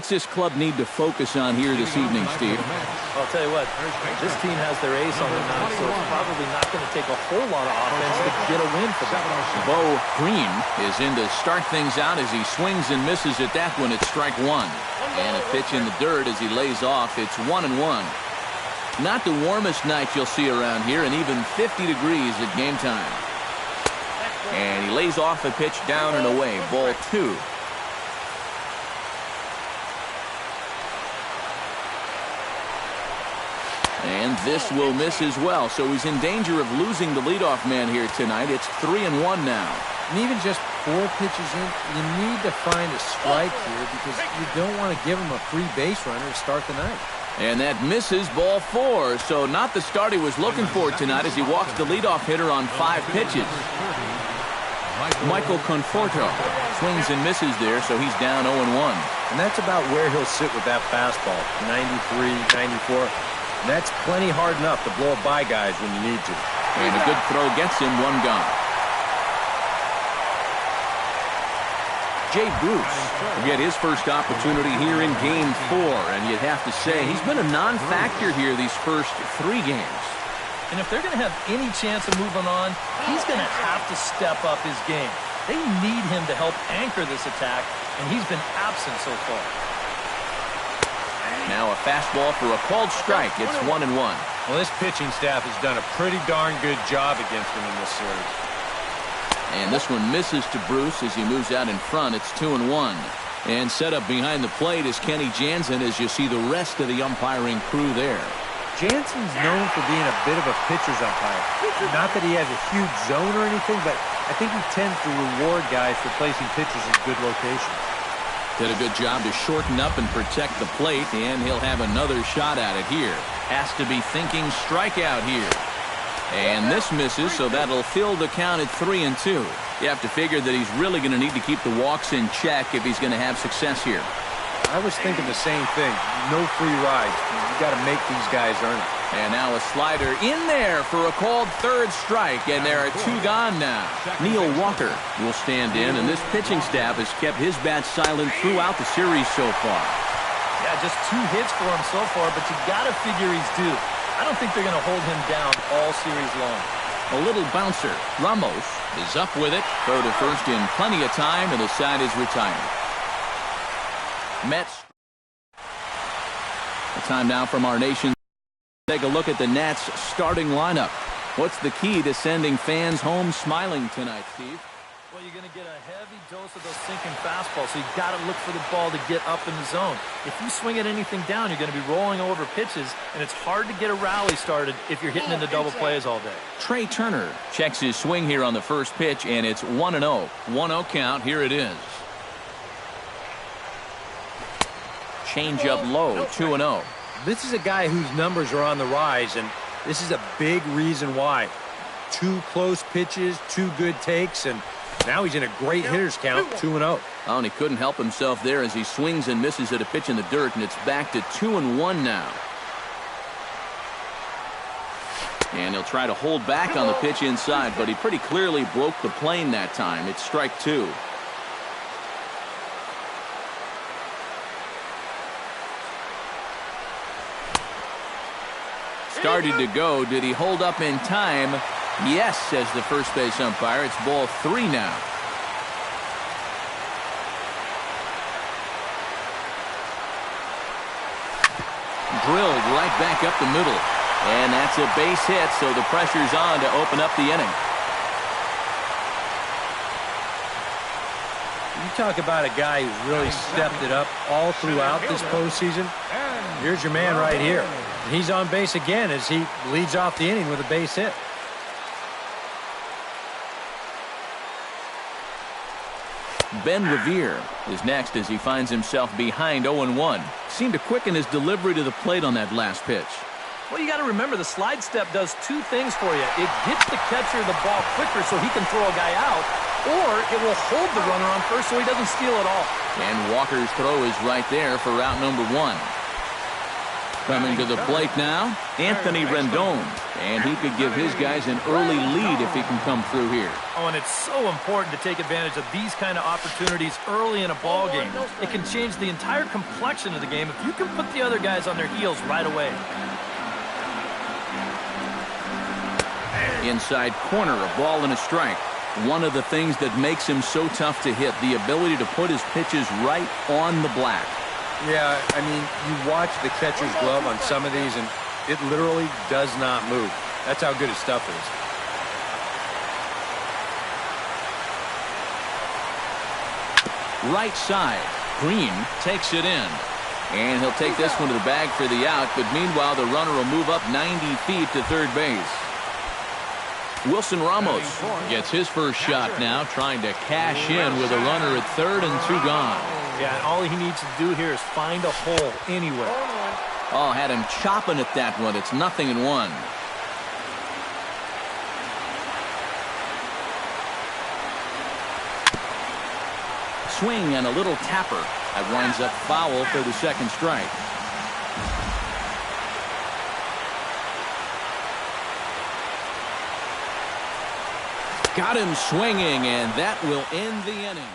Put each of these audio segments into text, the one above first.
What's this club need to focus on here this evening, Steve? I'll tell you what, this team has their ace on the mound, so it's probably not going to take a whole lot of offense to get a win for them. Bo Green is in to start things out as he swings and misses at that one. It's strike one. And a pitch in the dirt as he lays off. It's 1-1. Not the warmest night you'll see around here, and even 50 degrees at game time. And he lays off a pitch down and away. Ball 2. And this will miss as well. So he's in danger of losing the leadoff man here tonight. It's 3-1 now. And even just 4 pitches in, you need to find a strike here because you don't want to give him a free base runner to start the night. And that misses, ball 4. So not the start he was looking for tonight as he walks the leadoff hitter on 5 pitches. Michael Conforto swings and misses there, so he's down 0-1. And that's about where he'll sit with that fastball, 93, 94. And that's plenty hard enough to blow by guys when you need to. And a good throw gets him 1 gone. Jay Bruce will get his first opportunity here in Game 4, and you'd have to say he's been a non-factor here these first 3 games. And if they're going to have any chance of moving on, he's going to have to step up his game. They need him to help anchor this attack, and he's been absent so far. Now a fastball for a called strike. It's 1-1. Well, this pitching staff has done a pretty darn good job against him in this series. And this one misses to Bruce as he moves out in front. It's 2-1. And set up behind the plate is Kenny Jansen as you see the rest of the umpiring crew there. Jansen's known for being a bit of a pitcher's umpire. Not that he has a huge zone or anything, but I think he tends to reward guys for placing pitchers in good locations. Did a good job to shorten up and protect the plate, and he'll have another shot at it here. Has to be thinking strikeout here. And this misses, so that'll fill the count at 3-2. You have to figure that he's really going to need to keep the walks in check if he's going to have success here. I was thinking the same thing. No free rides. You got to make these guys earn it. And now a slider in there for a called third strike, and there are 2 gone now. Neil Walker will stand in, and this pitching staff has kept his bat silent throughout the series so far. Yeah, just 2 hits for him so far, but you got to figure he's due. I don't think they're going to hold him down all series long. A little bouncer. Ramos is up with it. Throw to first in plenty of time, and the side is retired. Mets. A time now from our nation. Take a look at the Nats starting lineup. What's the key to sending fans home smiling tonight, Steve? Well, you're going to get a heavy dose of those sinking fastballs, so you got to look for the ball to get up in the zone. If you swing at anything down, you're going to be rolling over pitches, and it's hard to get a rally started if you're hitting into double plays all day. Trey Turner checks his swing here on the first pitch, and it's 1-0. 1-0 count. Here it is. Change up low, 2-0. This is a guy whose numbers are on the rise, and this is a big reason why. 2 close pitches, 2 good takes, and now he's in a great hitter's count, 2-0. Oh, and he couldn't help himself there as he swings and misses at a pitch in the dirt, and it's back to 2-1 now. And he'll try to hold back on the pitch inside, but he pretty clearly broke the plane that time. It's strike 2. Started to go. Did he hold up in time? Yes, says the first base umpire. It's ball 3 now. Drilled right back up the middle. And that's a base hit, so the pressure's on to open up the inning. You talk about a guy who's really stepped it up all throughout this postseason. Here's your man right here. And he's on base again as he leads off the inning with a base hit. Ben Revere is next as he finds himself behind 0-1. Seemed to quicken his delivery to the plate on that last pitch. Well, you got to remember the slide step does 2 things for you. It gets the catcher the ball quicker so he can throw a guy out, or it will hold the runner on first so he doesn't steal it all. And Walker's throw is right there for route number 1. Coming to the plate now, Anthony Rendon. And he could give his guys an early lead if he can come through here. Oh, and it's so important to take advantage of these kind of opportunities early in a ball game. It can change the entire complexion of the game if you can put the other guys on their heels right away. Inside corner, a ball and a strike. One of the things that makes him so tough to hit, the ability to put his pitches right on the black. Yeah, I mean, you watch the catcher's glove on some of these, and it literally does not move. That's how good his stuff is. Right side. Green takes it in. And he'll take this one to the bag for the out, but meanwhile the runner will move up 90 feet to third base. Wilson Ramos gets his first shot now, trying to cash in with a runner at third and 2 gone. Yeah, and all he needs to do here is find a hole anywhere. Oh, had him chopping at that one. It's 0-1. Swing and a little tapper. That winds up foul for the second strike. Got him swinging, and that will end the inning.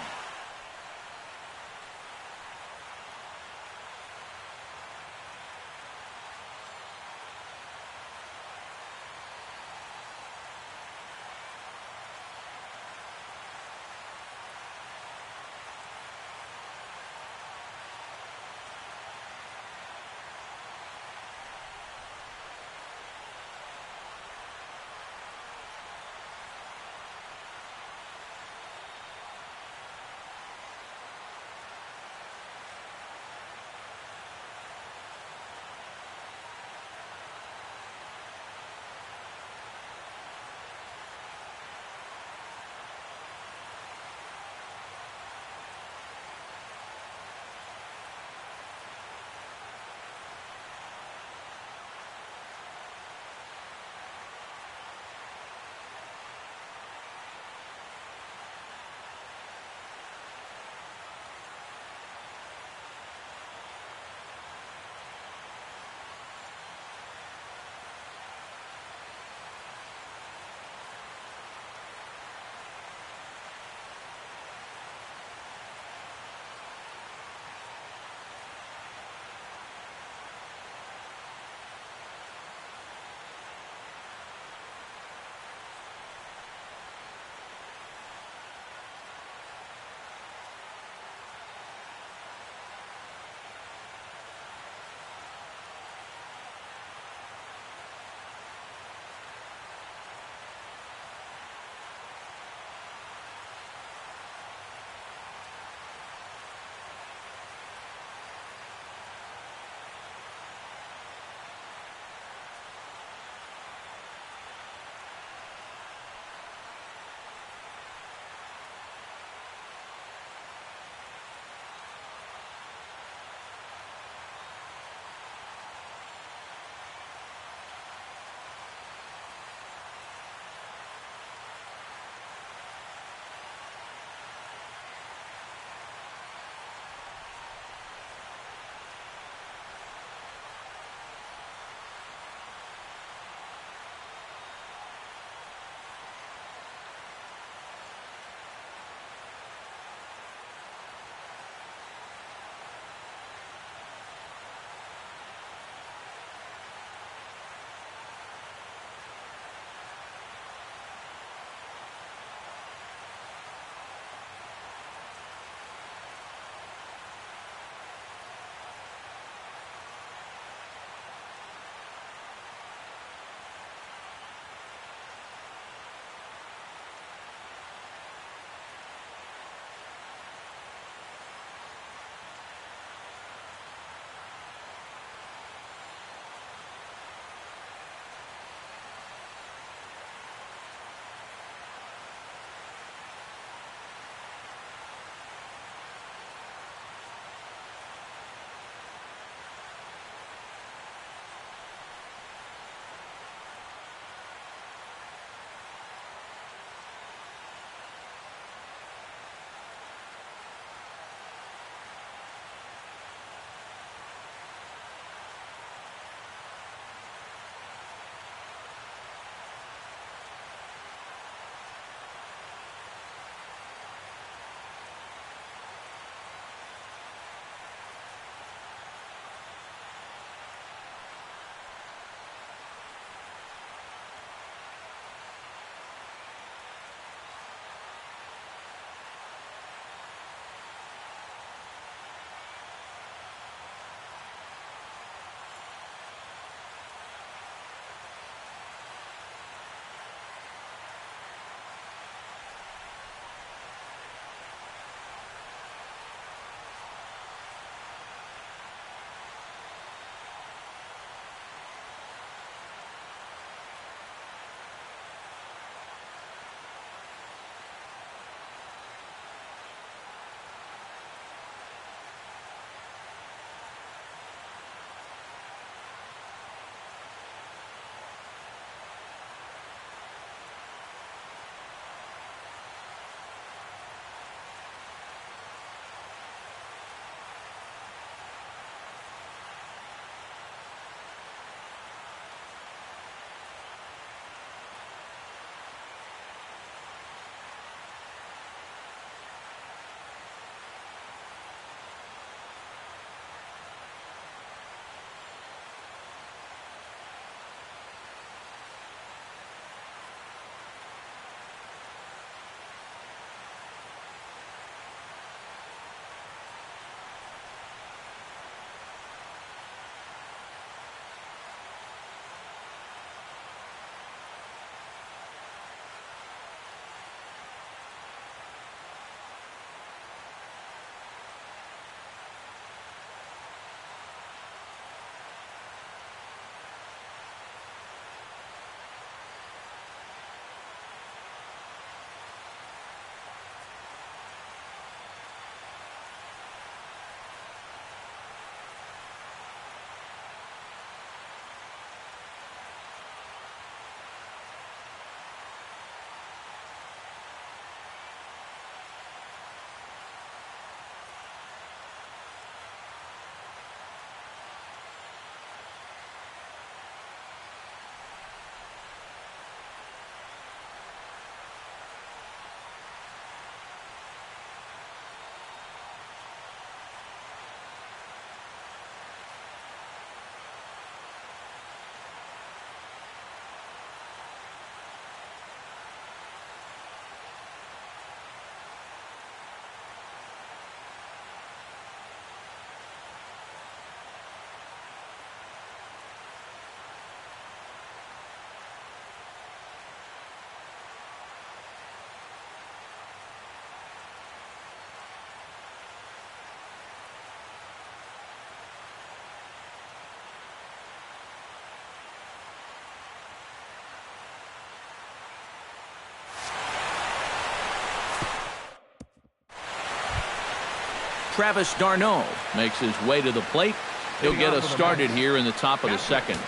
Travis d'Arnaud makes his way to the plate. He'll get us started here in the top of the second.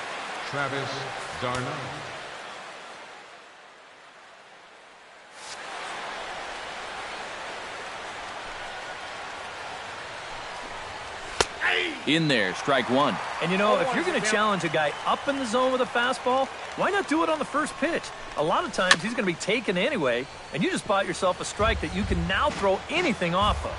Travis d'Arnaud. In there, strike one. And you know, if you're going to challenge a guy up in the zone with a fastball, why not do it on the first pitch? A lot of times he's going to be taken anyway, and you just bought yourself a strike that you can now throw anything off of.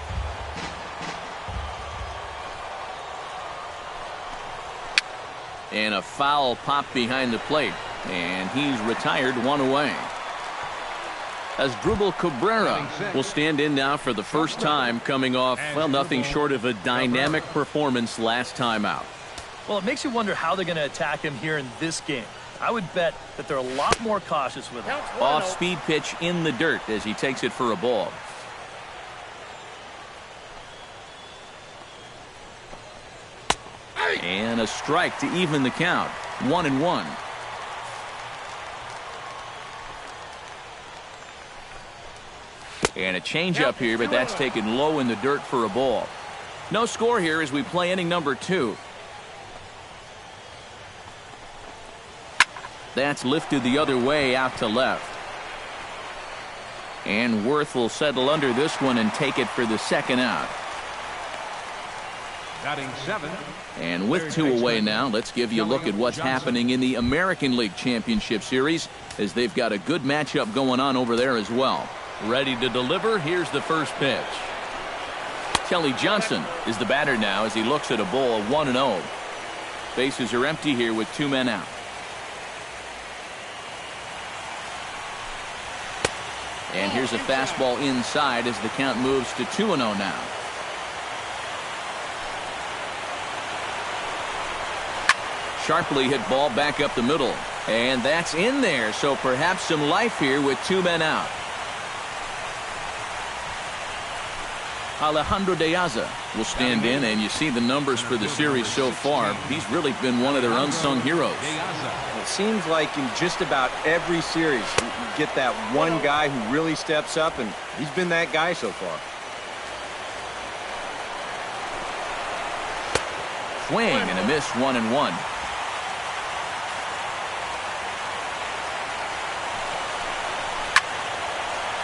And a foul pop behind the plate. And he's retired, one away. Asdrubal Cabrera will stand in now for the first time, coming off, well, nothing short of a dynamic performance last time out. Well, it makes you wonder how they're going to attack him here in this game. I would bet that they're a lot more cautious with him. Off-speed pitch in the dirt as he takes it for a ball. And a strike to even the count. 1-1. And a changeup here, but that's taken low in the dirt for a ball. No score here as we play inning number 2. That's lifted the other way out to left. And Worth will settle under this one and take it for the second out. Batting 7. And with 2 away now, let's give you a look at what's happening in the American League Championship Series, as they've got a good matchup going on over there as well. Ready to deliver. Here's the first pitch. Kelly Johnson is the batter now as he looks at a ball 1-0. Bases are empty here with 2 men out. And here's a fastball inside as the count moves to 2-0 now. Sharply hit ball back up the middle. And that's in there, so perhaps some life here with 2 men out. Alejandro De Aza will stand in, and you see the numbers for the series so far. He's really been one of their unsung heroes. It seems like in just about every series, you get that one guy who really steps up, and he's been that guy so far. Swing and a miss, 1-1.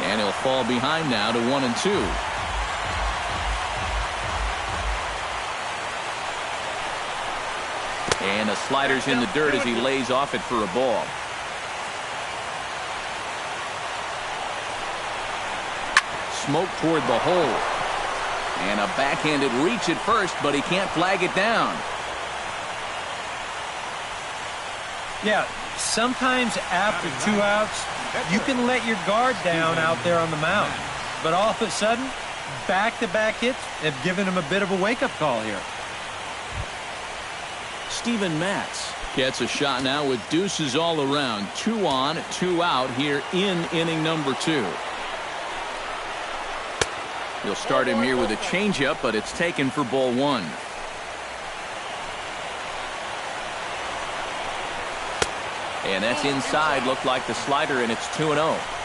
And he'll fall behind now to 1-2. And the slider's in the dirt as he lays off it for a ball. Smoke toward the hole. And a backhanded reach at first, but he can't flag it down. Yeah, sometimes after 2 outs, you can let your guard down out there on the mound. But all of a sudden, back-to-back hits have given him a bit of a wake-up call here. Steven Matz gets a shot now with deuces all around. 2 on, 2 out here in inning number 2. He'll start him here with a changeup, but it's taken for ball 1. And that's inside. Looked like the slider, and it's 2-0.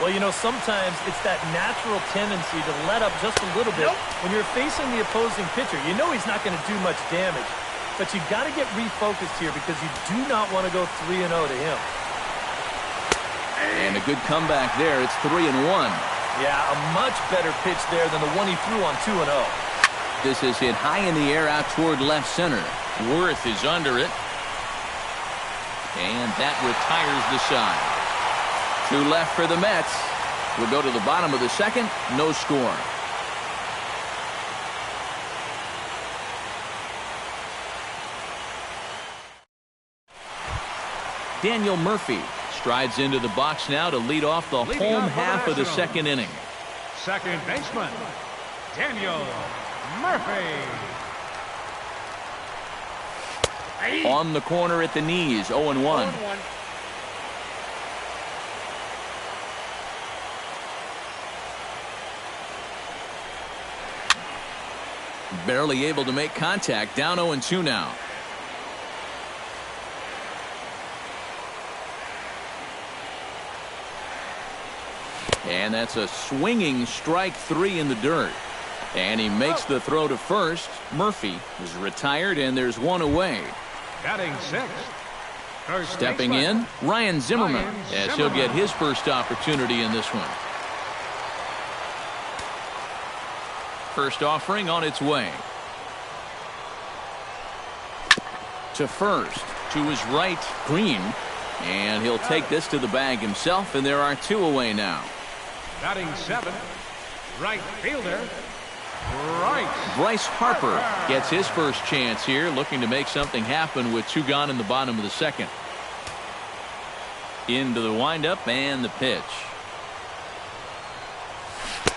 Well, you know, sometimes it's that natural tendency to let up just a little bit when you're facing the opposing pitcher. You know he's not going to do much damage. But you got to get refocused here because you do not want to go 3-0 to him. And a good comeback there. It's 3-1. Yeah, a much better pitch there than the one he threw on 2-0. This is hit high in the air out toward left center. Worth is under it. And that retires the side. 2 left for the Mets. We'll go to the bottom of the second. No score. Daniel Murphy strides into the box now to lead off the home half of the second inning. Second baseman, Daniel Murphy. On the corner at the knees, 0-1. Barely able to make contact, down 0-2 now. And that's a swinging strike 3 in the dirt. And he makes the throw to first. Murphy is retired, and there's one away. Batting sixth. Stepping in, Ryan Zimmerman, as he'll get his first opportunity in this one. First offering on its way. To first, to his right, Green. And he'll take this to the bag himself, and there are two away now. Batting seventh. Right fielder. Bryce Harper gets his first chance here, looking to make something happen with two gone in the bottom of the second. Into the windup and the pitch.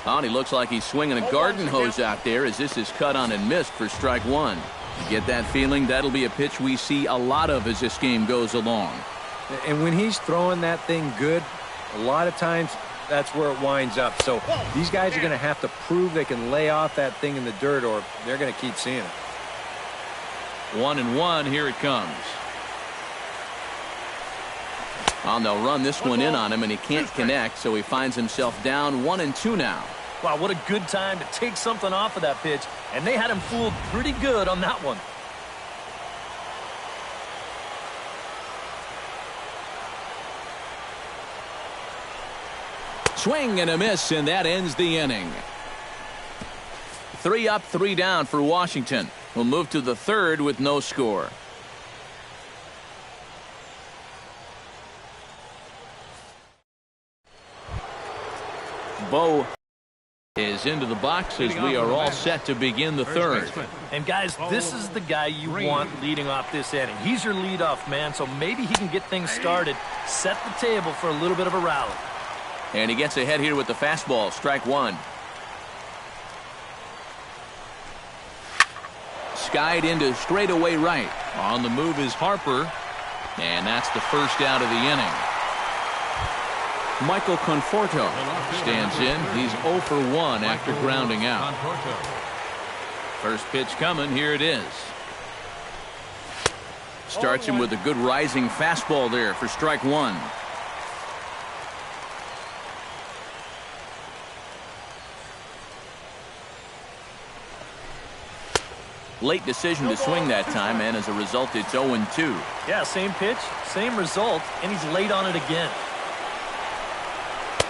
Oh, and he looks like he's swinging a garden hose out there as this is cut on and missed for strike one. You get that feeling that'll be a pitch we see a lot of as this game goes along. And when he's throwing that thing good, a lot of times that's where it winds up. So these guys are going to have to prove they can lay off that thing in the dirt, or they're going to keep seeing it. 1-1, here it comes. Oh, they'll run this one in on him, and he can't connect, so he finds himself down 1-2 now. Wow, what a good time to take something off of that pitch, and they had him fooled pretty good on that one. Swing and a miss, and that ends the inning. 3 up, 3 down for Washington. We'll move to the third with no score. Bo is into the box as we are all set to begin the third. And guys, this is the guy you want leading off this inning. He's your leadoff man, so maybe he can get things started, set the table for a little bit of a rally. And he gets ahead here with the fastball, strike one. Skied into straightaway right. On the move is Harper, and that's the first out of the inning. Michael Conforto stands in. He's 0 for 1 after grounding out. First pitch coming. Here it is. Starts him with a good rising fastball there for strike one. Late decision to swing that time, and as a result, it's 0-2. Yeah, same pitch, same result, and he's late on it again.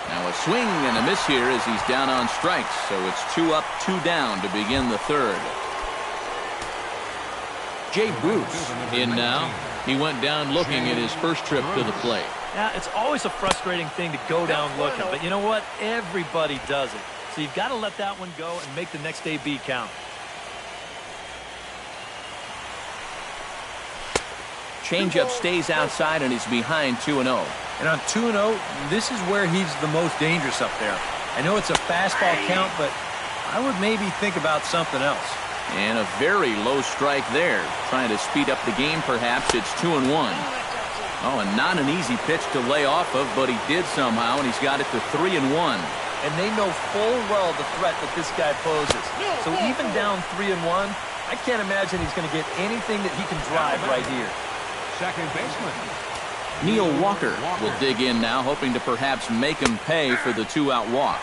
Now a swing and a miss here as he's down on strikes, so it's 2 up, 2 down to begin the third. Jay Bruce in now. He went down looking at his first trip to the plate. Yeah, it's always a frustrating thing to go down looking, but you know what? Everybody does it. So you've got to let that one go and make the next AB count. Changeup stays outside and he's behind 2-0. And on 2-0, this is where he's the most dangerous up there. I know it's a fastball count, but I would maybe think about something else. And a very low strike there. Trying to speed up the game, perhaps. It's 2-1. Oh, and not an easy pitch to lay off of, but he did somehow, and he's got it to 3-1. And they know full well the threat that this guy poses. So even down 3-1, I can't imagine he's going to get anything that he can drive right here. Second baseman. Neil Walker will dig in now, hoping to perhaps make him pay for the 2-out walk.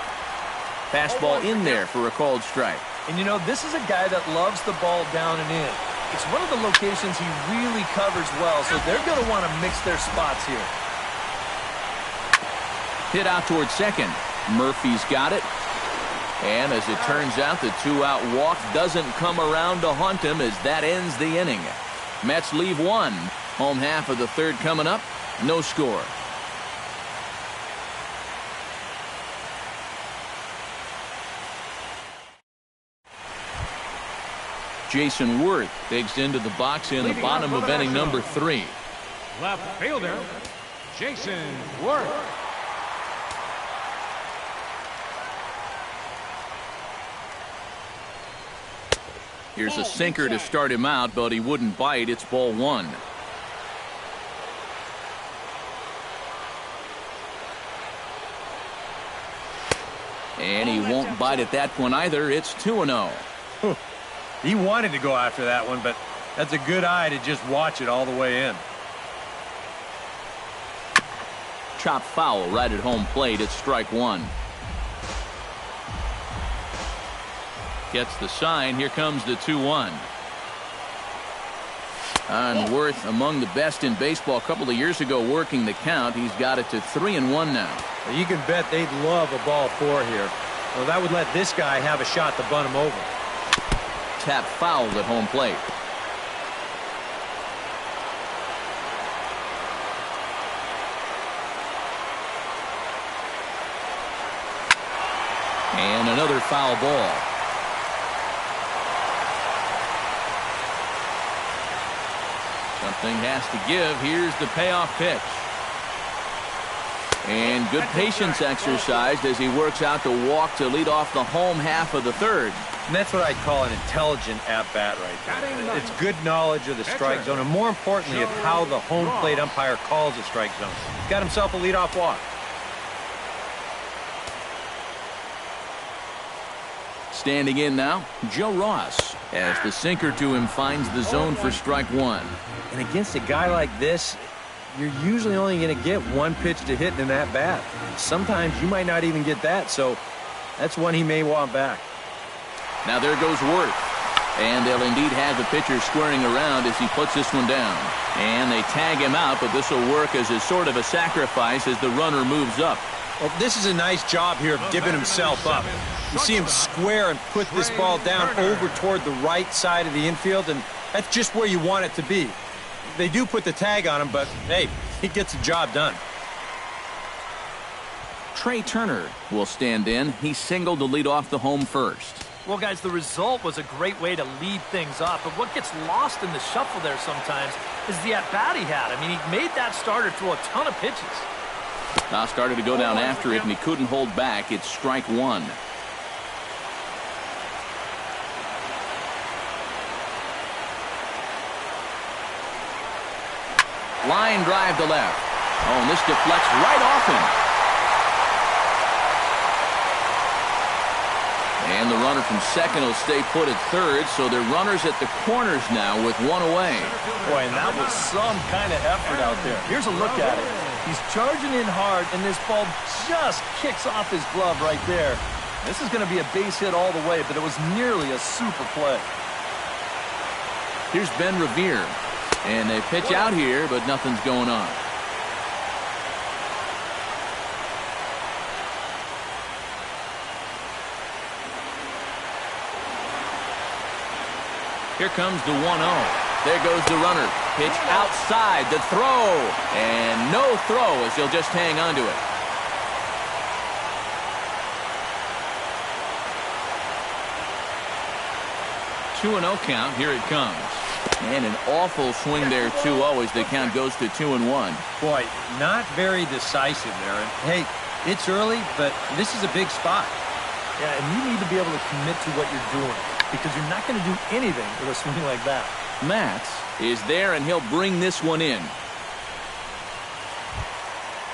Fastball in there for a called strike. And you know, this is a guy that loves the ball down and in. It's one of the locations he really covers well, so they're going to want to mix their spots here. Hit out towards second. Murphy's got it. And as it turns out, the 2-out walk doesn't come around to haunt him as that ends the inning. Mets leave one. Home half of the third coming up. No score. Jason Worth digs into the box in the bottom of inning number 3. Left fielder, Jason Worth. Here's a sinker to start him out, but he wouldn't bite. It's ball 1. And he won't bite at that point either. It's 2-0. He wanted to go after that one, but that's a good eye to just watch it all the way in. Chop foul right at home plate. It's strike 1. Gets the sign. Here comes the 2-1. On Worth, among the best in baseball a couple of years ago working the count. He's got it to 3-1 now. Well, you can bet they'd love a ball 4 here. Well, that would let this guy have a shot to bunt him over. Tap fouled at home plate. And another foul ball. Something has to give. Here's the payoff pitch. And good patience exercised as he works out the walk to lead off the home half of the third. And that's what I'd call an intelligent at-bat right there. It's good knowledge of the strike zone, and more importantly, of how the home plate umpire calls a strike zone. He's got himself a leadoff walk. Standing in now, Joe Ross, as the sinker to him finds the zone for strike 1. And against a guy like this, you're usually only going to get one pitch to hit in that bat. Sometimes you might not even get that, so that's one he may want back. Now there goes Worth. And they'll indeed have the pitcher squaring around as he puts this one down. And they tag him out, but this will work as a sort of a sacrifice as the runner moves up. Well, this is a nice job here of giving himself up. You see him square and put this ball down over toward the right side of the infield, and that's just where you want it to be. They do put the tag on him, but, hey, he gets the job done. Trey Turner will stand in. He singled to lead off the home first. Well, guys, the result was a great way to lead things up, but what gets lost in the shuffle there sometimes is the at-bat he had. I mean, he made that starter throw a ton of pitches. Now started to go down after it, and he couldn't hold back. It's strike 1. Line drive to left. Oh, and this deflects right off him. And the runner from second will stay put at third, so they're runners at the corners now with one away. Boy, and that was some kind of effort out there. Here's a look at it. He's charging in hard, and this ball just kicks off his glove right there. This is going to be a base hit all the way, but it was nearly a super play. Here's Ben Revere. And they pitch out here, but nothing's going on. Here comes the 1-0. There goes the runner. Pitch outside, the throw. And no throw as he'll just hang on to it. Two 2-0 count. Here it comes. And an awful swing there, 2-0, as the count goes to 2-1. Boy, not very decisive there. And hey, it's early, but this is a big spot. Yeah, and you need to be able to commit to what you're doing, because you're not going to do anything with a swing like that. Matz is there, and he'll bring this one in.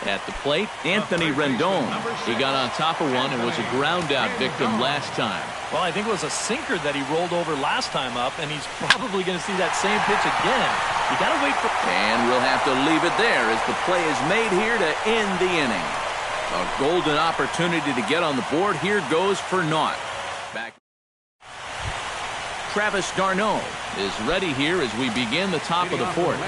At the plate, Anthony Rendon. He got on top of one and was a ground-out victim last time. Well, I think it was a sinker that he rolled over last time up, and he's probably going to see that same pitch again. You got to wait for... And we'll have to leave it there as the play is made here to end the inning. A golden opportunity to get on the board. Here goes for naught. Back. Travis d'Arnaud is ready here as we begin the top of the fourth.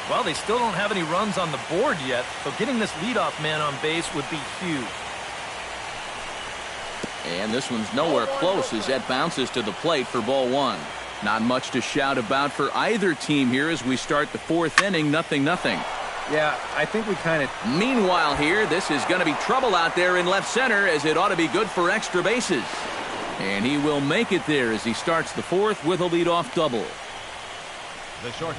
Well, they still don't have any runs on the board yet, so getting this leadoff man on base would be huge. And this one's nowhere close as that bounces to the plate for ball one. Not much to shout about for either team here as we start the fourth inning. 0-0. Yeah, I think we kind of... Meanwhile here, this is going to be trouble out there in left center as it ought to be good for extra bases. And he will make it there as he starts the fourth with a leadoff double.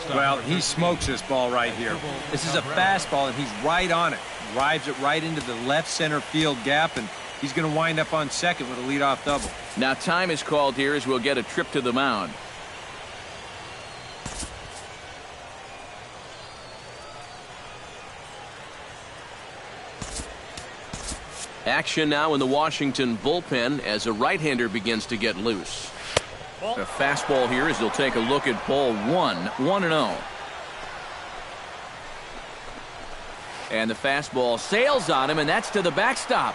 Well, he smokes this ball right here. This is a fastball, and he's right on it. Drives it right into the left center field gap, and he's going to wind up on second with a leadoff double. Now time is called here as we'll get a trip to the mound. Action now in the Washington bullpen as a right-hander begins to get loose. A fastball here as they'll take a look at ball one. 1-0. And the fastball sails on him, and that's to the backstop.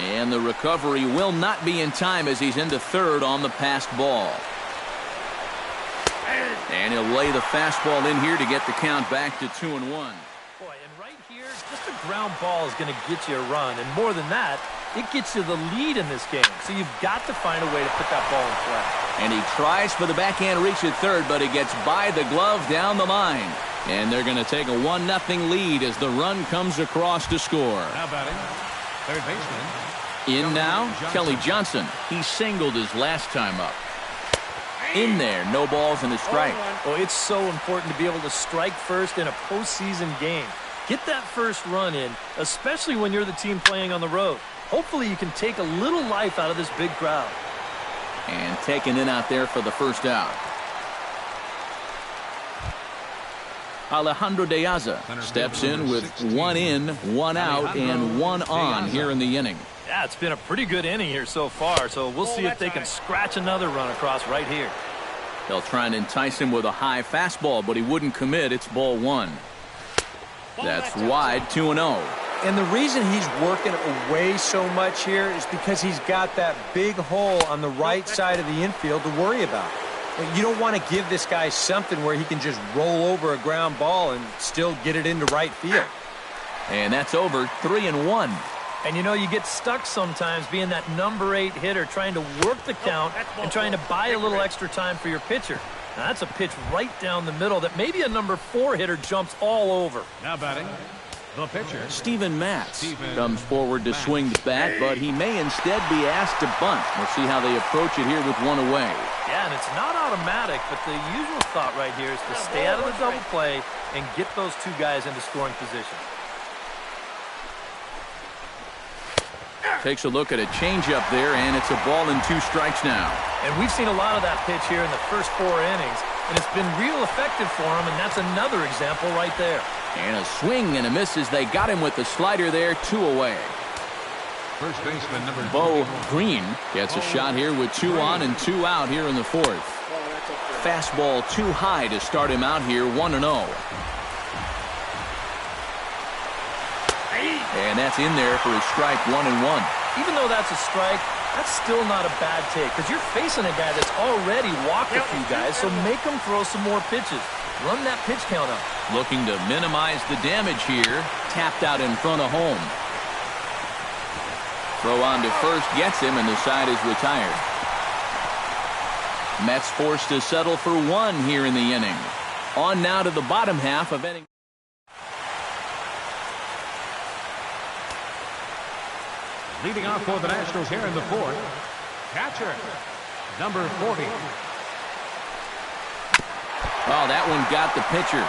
And the recovery will not be in time as he's into third on the passed ball. And he'll lay the fastball in here to get the count back to 2-1. Boy, and right here, just a ground ball is going to get you a run. And more than that, it gets you the lead in this game. So you've got to find a way to put that ball in play. And he tries for the backhand reach at third, but he gets by the glove down the line. And they're going to take a 1-0 lead as the run comes across to score. Now batting, third baseman. In now, Kelly Johnson. He singled his last time up. In there, no balls and a strike. Oh, it's so important to be able to strike first in a postseason game. Get that first run in, especially when you're the team playing on the road. Hopefully you can take a little life out of this big crowd. And taken in out there for the first out. Alejandro De Aza steps in with 1 in, 1 out, and 1 on here in the inning. Yeah, it's been a pretty good inning here so far, so we'll see if they can scratch another run across right here. They'll try and entice him with a high fastball, but he wouldn't commit. It's ball 1. That's wide, 2-0. And the reason he's working away so much here is because he's got that big hole on the right side of the infield to worry about. You don't want to give this guy something where he can just roll over a ground ball and still get it into right field. And that's over, 3-1. And you know, you get stuck sometimes being that number 8 hitter, trying to work the count and trying to buy a little extra time for your pitcher. Now, that's a pitch right down the middle that maybe a number 4 hitter jumps all over. Now batting, the pitcher. Steven Matz comes forward to swing the bat, but he may instead be asked to bunt. We'll see how they approach it here with 1 away. Yeah, and it's not automatic, but the usual thought right here is to stay out of the double play and get those 2 guys into scoring position. Takes a look at a changeup there, and it's a ball and 2 strikes now. And we've seen a lot of that pitch here in the first 4 innings, and it's been real effective for him, and that's another example right there. And a swing and a miss as they got him with the slider there, 2 away. First baseman number Bo Green gets a shot here with 2 on and 2 out here in the 4th. Fastball too high to start him out here, 1-0. And that's in there for a strike, 1-1. Even though that's a strike, that's still not a bad take because you're facing a guy that's already walked a few guys, so make him throw some more pitches. Run that pitch count up. Looking to minimize the damage here. Tapped out in front of home. Throw on to first gets him, and the side is retired. Mets forced to settle for 1 here in the inning. On now to the bottom half of inning. leading off for the Nationals here in the 4th. Catcher, number 40. Oh, that one got the pitcher.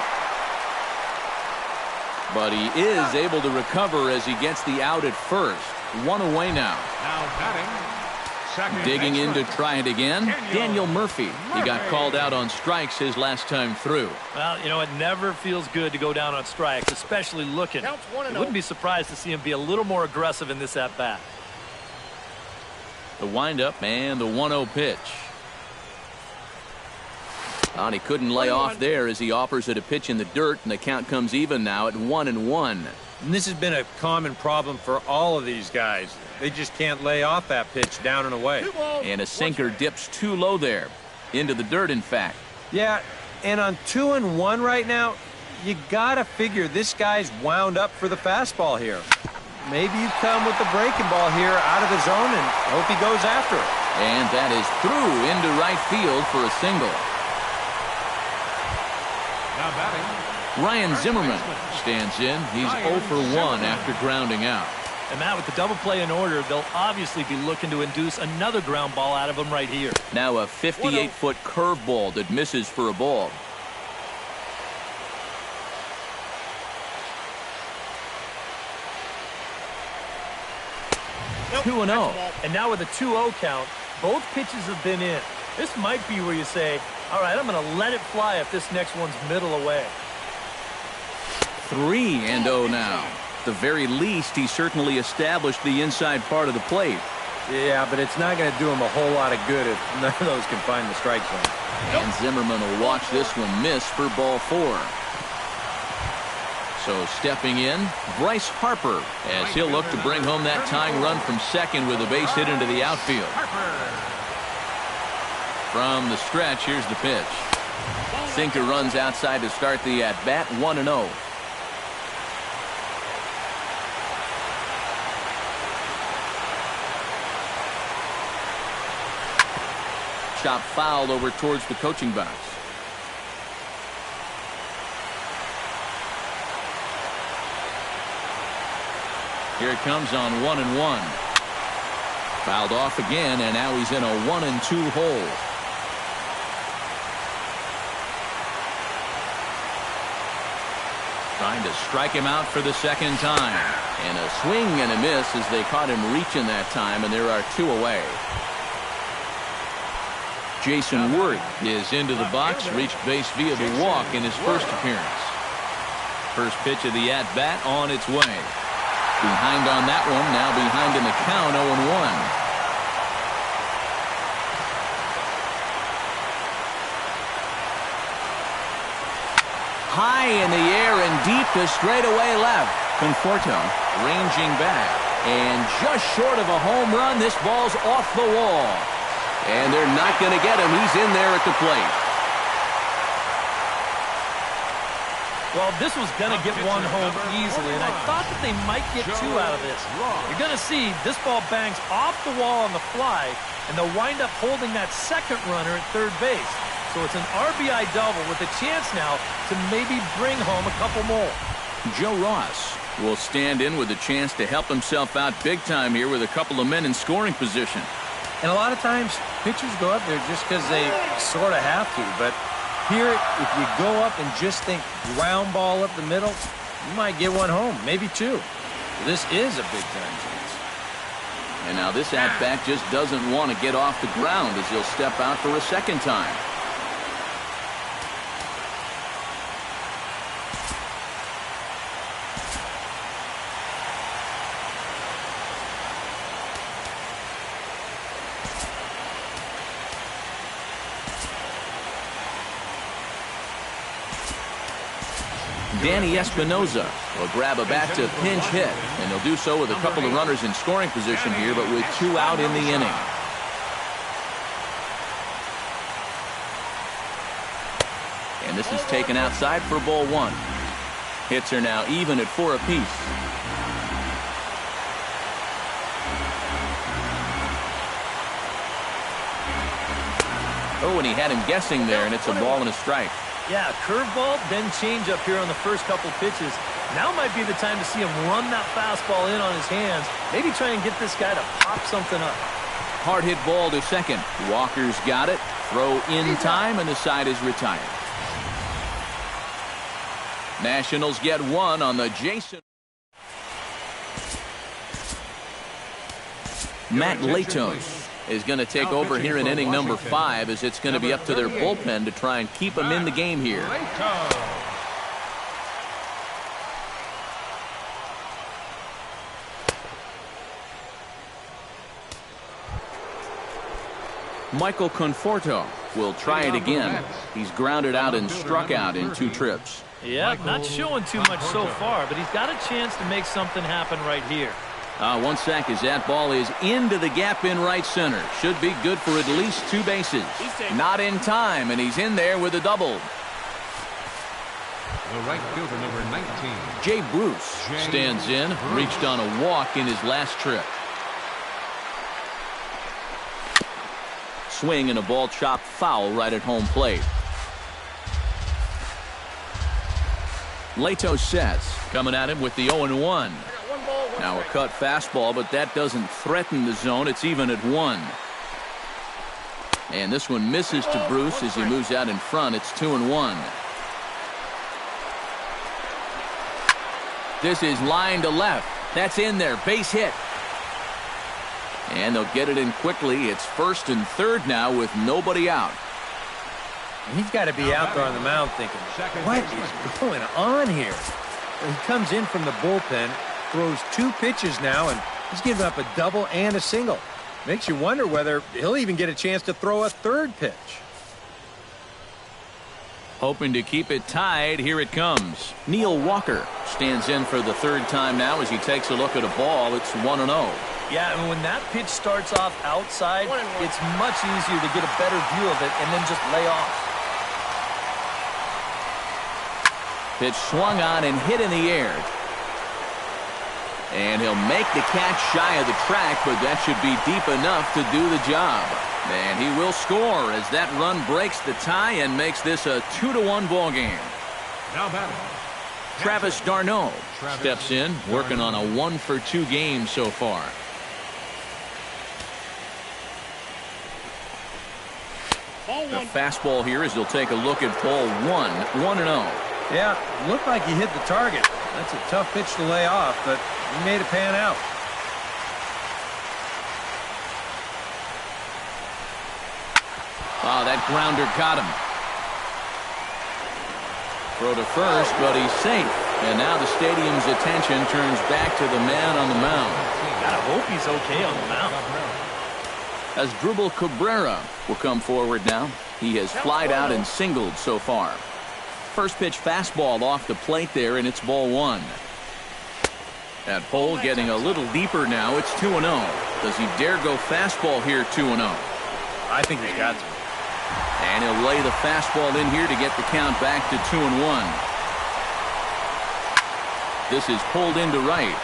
But he is able to recover as he gets the out at first. 1 away now. Now batting. Second Digging in baseman. to try it again. Daniel Murphy. He got called out on strikes his last time through. Well, you know, it never feels good to go down on strikes, especially looking. I wouldn't be surprised to see him be a little more aggressive in this at-bat. The windup and the 1-0 pitch. And he couldn't lay off there as he offers it a pitch in the dirt, and the count comes even now at 1-1. And this has been a common problem for all of these guys. They just can't lay off that pitch down and away. And a sinker dips too low there. Into the dirt, in fact. Yeah, and on 2-1 right now, you gotta figure this guy's wound up for the fastball here. Maybe you come with the breaking ball here out of the zone and hope he goes after it. And that is through into right field for a single. Now batting. Ryan Zimmerman stands in. He's 0 for 1 after grounding out. And Matt, with the double play in order, they'll obviously be looking to induce another ground ball out of him right here. Now a 58-foot curveball that misses for a ball. Nope. 2-0. And now with a 2-0 count, both pitches have been in. This might be where you say, all right, I'm going to let it fly if this next one's middle away. 3-0 now. At the very least, he certainly established the inside part of the plate. Yeah, but it's not going to do him a whole lot of good if none of those can find the strike zone. And Zimmerman will watch this one miss for ball 4. So stepping in, Bryce Harper, as he'll look to bring home that tying run from second with a base hit into the outfield. From the stretch, here's the pitch. Sinker runs outside to start the at-bat, 1-0. Chop fouled over towards the coaching box. Here it comes on 1-1. Fouled off again, and now he's in a 1-2 hole. Trying to strike him out for the second time. And a swing and a miss as they caught him reaching that time, and there are 2 away. Jason Worth is into the box, reached base via the walk in his first appearance. First pitch of the at-bat on its way. Behind on that one, now behind in the count, 0-1. High in the air and deep to straightaway left. Conforto ranging back. And just short of a home run, this ball's off the wall. And they're not going to get him. He's in there at the plate. Well, this was going to get one home easily, and I thought that they might get 2 out of this. You're going to see this ball bangs off the wall on the fly, and they'll wind up holding that second runner at third base. So it's an RBI double with a chance now to maybe bring home a couple more. Joe Ross will stand in with a chance to help himself out big time here with a couple of men in scoring position. And a lot of times, pitchers go up there just because they sort of have to. But here, if you go up and just think ground ball up the middle, you might get one home, maybe 2. This is a big-time chance. And now this at-bat just doesn't want to get off the ground as he'll step out for a second time. Danny Espinoza will grab a bat to pinch hit, and he'll do so with a couple of runners in scoring position here, but with 2 out in the inning. And this is taken outside for ball 1. Hits are now even at 4 apiece. Oh, and he had him guessing there, and it's a ball and a strike. Yeah, curveball, then changeup here on the first couple pitches. Now might be the time to see him run that fastball in on his hands. Maybe try and get this guy to pop something up. Hard hit ball to second. Walker's got it. Throw in time, and the side is retired. Nationals get 1 on the Jason. Matt Latos is going to take over here in inning number 5, as it's going to be up to their bullpen to try and keep him in the game here. Michael Conforto will try it again. He's grounded out and struck out in 2 trips. Yeah, not showing too much so far, but he's got a chance to make something happen right here. 1 sec as that ball is into the gap in right center. Should be good for at least 2 bases. Not in time, and he's in there with a double. The right fielder, number 19. Jay Bruce stands in, reached on a walk in his last trip. Swing and a ball chopped foul right at home plate. Latos sets, coming at him with the 0-1. Now a cut fastball, but that doesn't threaten the zone. It's even at 1. And this one misses to Bruce as he moves out in front. It's 2-1. This is line to left. That's in there. Base hit. And they'll get it in quickly. It's first and third now with nobody out. He's got to be out there on the mound thinking, what is going on here? He comes in from the bullpen, throws 2 pitches now, and he's giving up a double and a single. Makes you wonder whether he'll even get a chance to throw a 3rd pitch. Hoping to keep it tied. Here it comes. Neil Walker stands in for the third time now as he takes a look at a ball. It's 1-0. Yeah, and when that pitch starts off outside, it's much easier to get a better view of it and then just lay off. Pitch swung on and hit in the air. And he'll make the catch shy of the track, but that should be deep enough to do the job. And he will score as that run breaks the tie and makes this a 2-1 ball game. Now batting, Travis d'Arnaud steps in, working on a 1-for-2 game so far. The fastball here as he'll take a look at ball 1-0. Yeah, looked like he hit the target. That's a tough pitch to lay off, but he made it pan out. Oh, that grounder got him. Throw to first, but he's safe. And now the stadium's attention turns back to the man on the mound. Gotta hope he's okay on the mound. As Drupal Cabrera will come forward now. He has flied out and singled so far. First pitch fastball off the plate there, and it's ball 1. That pole getting a little deeper now. It's 2-0. Does he dare go fastball here 2-0? I think he's got to. And he'll lay the fastball in here to get the count back to 2-1. This is pulled into right.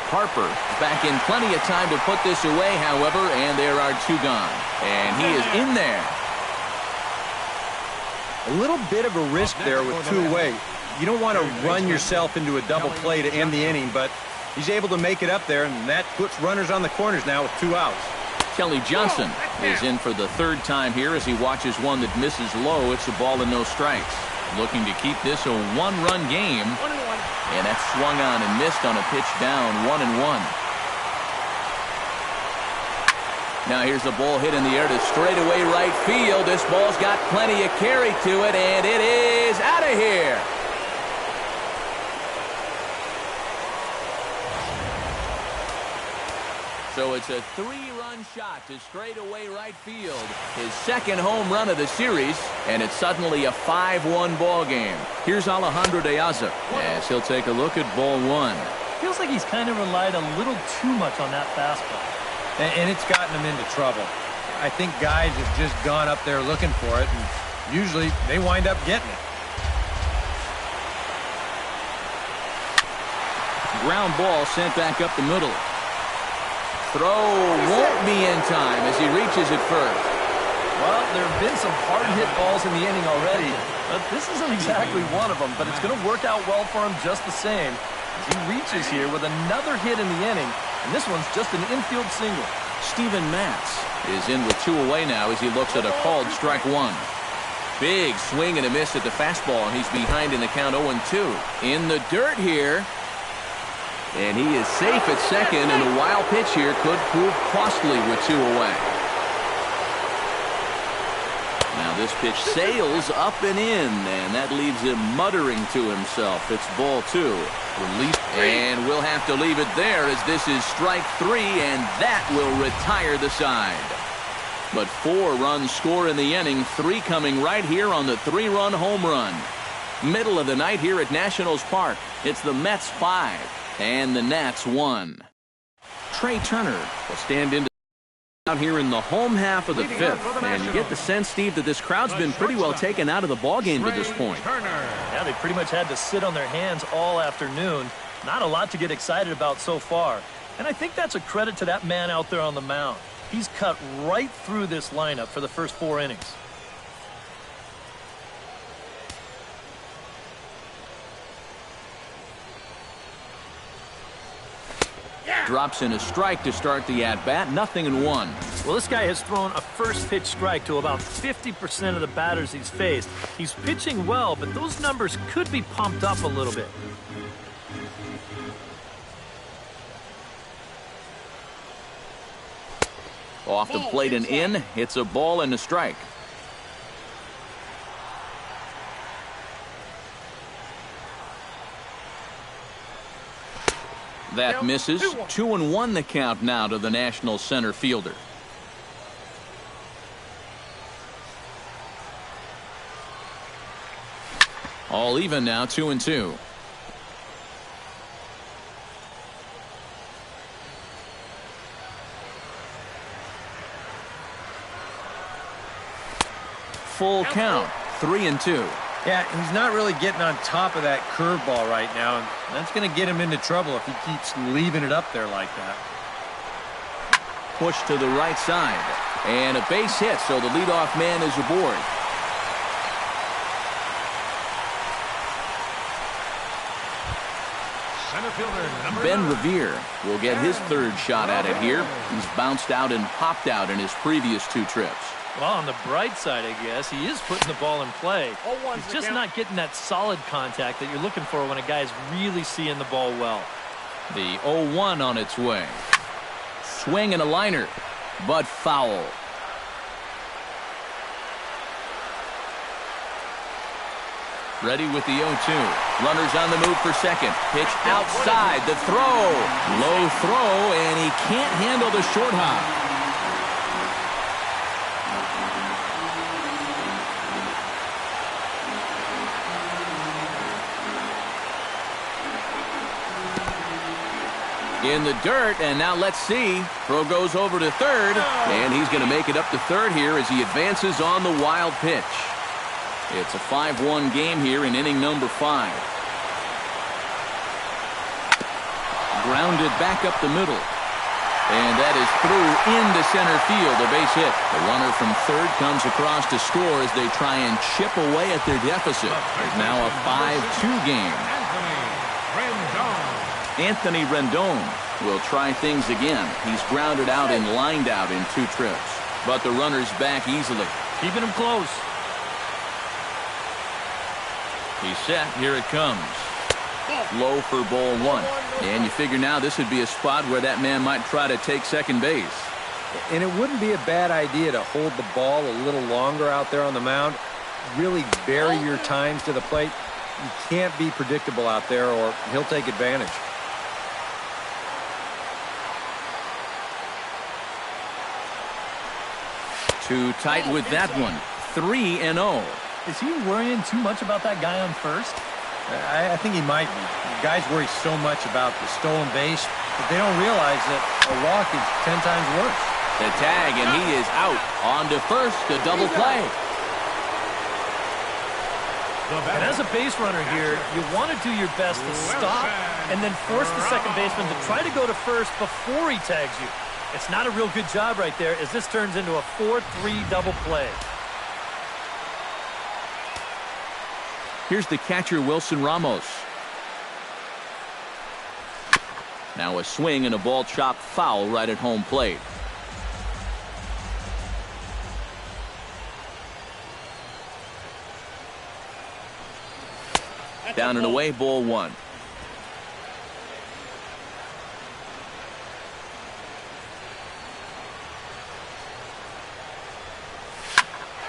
Harper back in plenty of time to put this away, however, and there are 2 gone. And he is in there. A little bit of a risk there with 2 away. You don't want to run yourself into a double play to end the inning, but he's able to make it up there, and that puts runners on the corners now with 2 outs. Kelly Johnson is in for the third time here as he watches one that misses low. It's a ball and no strikes. Looking to keep this a 1-run game. And that swung on and missed on a pitch down, 1-1. Now here's a ball hit in the air to straightaway right field. This ball's got plenty of carry to it, and it is out of here. So it's a 3-run shot to straightaway right field. His second home run of the series, and it's suddenly a 5-1 ball game. Here's Alejandro De Aza as he'll take a look at ball 1. Feels like he's kind of relied a little too much on that fastball. And it's gotten him into trouble. I think guys have just gone up there looking for it, and usually they wind up getting it. Ground ball sent back up the middle. Throw won't be in time as he reaches it first. Well, there have been some hard-hit balls in the inning already, but this isn't exactly one of them, but it's going to work out well for him just the same. As he reaches here with another hit in the inning, and this one's just an infield single. Steven Matz is in with 2 away now as he looks at a called strike 1. Big swing and a miss at the fastball, and he's behind in the count 0-2. In the dirt here. And he is safe at second, and a wild pitch here could prove costly with 2 away. Now this pitch sails up and in, and that leaves him muttering to himself. It's ball 2. Release, and we'll have to leave it there as this is strike 3, and that will retire the side. But 4 runs score in the inning, 3 coming right here on the 3-run home run. Middle of the night here at Nationals Park. It's the Mets 5. And the Nats 1. Trey Turner will stand in out here in the home half of the 5th. And you get the sense, Steve, that this crowd's been pretty well taken out of the ballgame to this point. Yeah, they pretty much had to sit on their hands all afternoon. Not a lot to get excited about so far. And I think that's a credit to that man out there on the mound. He's cut right through this lineup for the first 4 innings. Drops in a strike to start the at-bat, 0-1. Well, this guy has thrown a first pitch strike to about 50% of the batters he's faced. He's pitching well, but those numbers could be pumped up a little bit. Off the plate and in, it's a ball and a strike. That misses. 2-1 the count now to the National center fielder. All even now, 2-2. Full count, 3-2. Yeah, he's not really getting on top of that curveball right now, and that's going to get him into trouble if he keeps leaving it up there like that. Push to the right side, and a base hit, so the leadoff man is aboard. Center fielder number Ben 9. Revere will get his third shot at it here. He's bounced out and popped out in his previous 2 trips. Well, on the bright side, I guess, he is putting the ball in play. He's just not getting that solid contact that you're looking for when a guy's really seeing the ball well. The 0-1 on its way. Swing and a liner, but foul. Ready with the 0-2. Runners on the move for second. Pitch outside. The throw. Low throw, and he can't handle the short hop. In the dirt, and now let's see. Throw goes over to third, and he's going to make it up to third here as he advances on the wild pitch. It's a 5-1 game here in inning number 5. Grounded back up the middle, and that is through into center field, a base hit. The runner from third comes across to score as they try and chip away at their deficit. It's now a 5-2 game. Anthony Rendon will try things again. He's grounded out and lined out in 2 trips, but the runner's back easily. Keeping him close. He's set. Here it comes. Low for ball 1. And you figure now this would be a spot where that man might try to take second base. And it wouldn't be a bad idea to hold the ball a little longer out there on the mound. Really vary your times to the plate. You can't be predictable out there or he'll take advantage. Too tight with that one. 3-0. Is he worrying too much about that guy on first? I think he might be. Guys worry so much about the stolen base, but they don't realize that a walk is 10 times worse. The tag, and he is out. On to first, a double play. And as a base runner here, you want to do your best to stop and then force the second baseman to try to go to first before he tags you. It's not a real good job right there as this turns into a 4-3 double play. Here's the catcher, Wilson Ramos. Now a swing and a ball chopped foul right at home plate. Down and away, ball 1.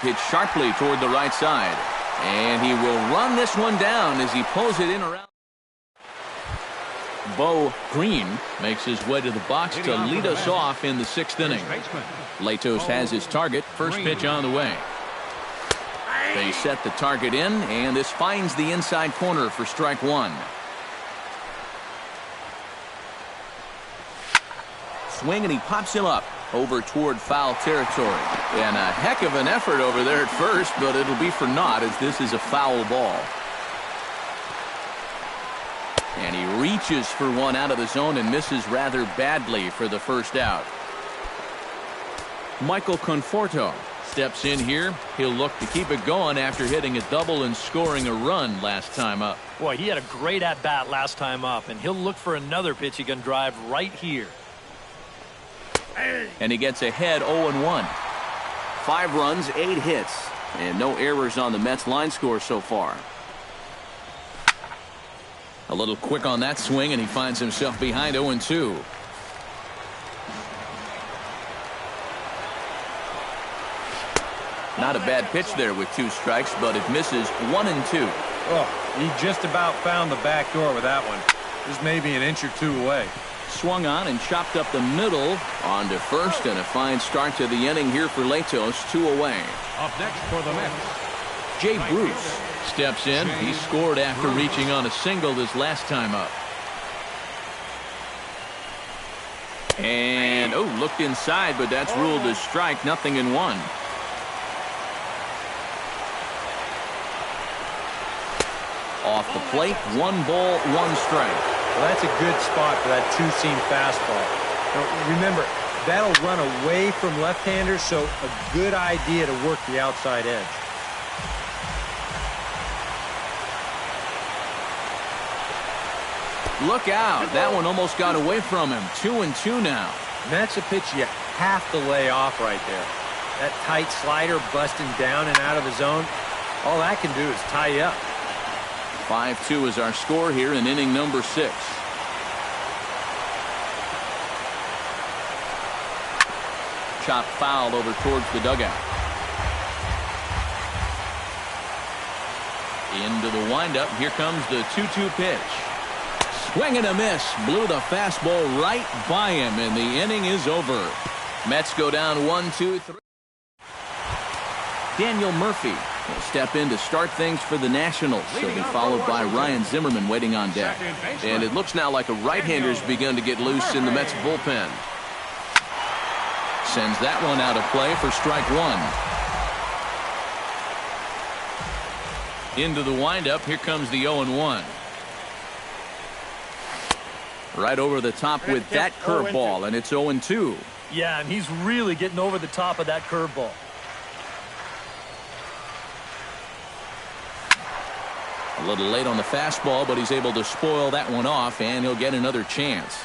Hit sharply toward the right side. And he will run this one down as he pulls it in around. Bo Green makes his way to the box to lead us off in the 6th inning. Latos has his target. First pitch on the way. They set the target in, and this finds the inside corner for strike 1. Swing, and he pops him up over toward foul territory. And a heck of an effort over there at first, but it'll be for naught as this is a foul ball. And he reaches for one out of the zone and misses rather badly for the first out. Michael Conforto steps in here. He'll look to keep it going after hitting a double and scoring a run last time up. Boy, he had a great at-bat last time up, and he'll look for another pitch he can drive right here. And he gets ahead 0-1. 5 runs, 8 hits, and no errors on the Mets line score so far. A little quick on that swing, and he finds himself behind 0-2. Not a bad pitch there with 2 strikes, but it misses 1-2. Oh, he just about found the back door with that one. Just maybe an inch or 2 away. Swung on and chopped up the middle. On to first, and a fine start to the inning here for Latos. 2 away. Up next for the Mets, Jay Bruce steps in. He scored after reaching on a single this last time up. And, looked inside, but that's ruled a strike. Nothing in one. Off the plate, 1 ball, 1 strike. Well, that's a good spot for that two-seam fastball. Now, remember, that'll run away from left-handers, so a good idea to work the outside edge. Look out. That one almost got away from him. 2-2 now. And that's a pitch you have to lay off right there. That tight slider busting down and out of the zone, all that can do is tie you up. 5-2 is our score here in inning number 6. Chop foul over towards the dugout. Into the windup. Here comes the 2-2 pitch. Swing and a miss. Blew the fastball right by him, and the inning is over. Mets go down 1-2-3. Daniel Murphy will step in to start things for the Nationals. He'll be followed by Ryan Zimmerman waiting on deck. And it looks now like a right-hander's begun to get loose in the Mets bullpen. Sends that one out of play for strike 1. Into the windup. Here comes the 0-1. Right over the top with that curveball, and it's 0-2. Yeah, and he's really getting over the top of that curveball. A little late on the fastball, but he's able to spoil that one off, and he'll get another chance.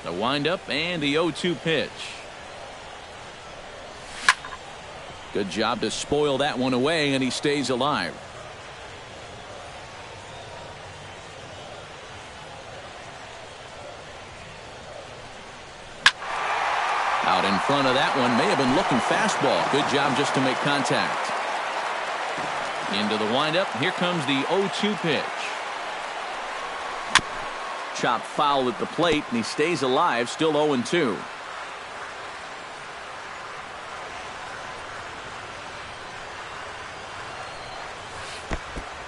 The windup and the 0-2 pitch. Good job to spoil that one away, and he stays alive. Out in front of that one, may have been looking fastball. Good job just to make contact. Into the windup. Here comes the 0-2 pitch. Chop foul at the plate, and he stays alive, still 0-2.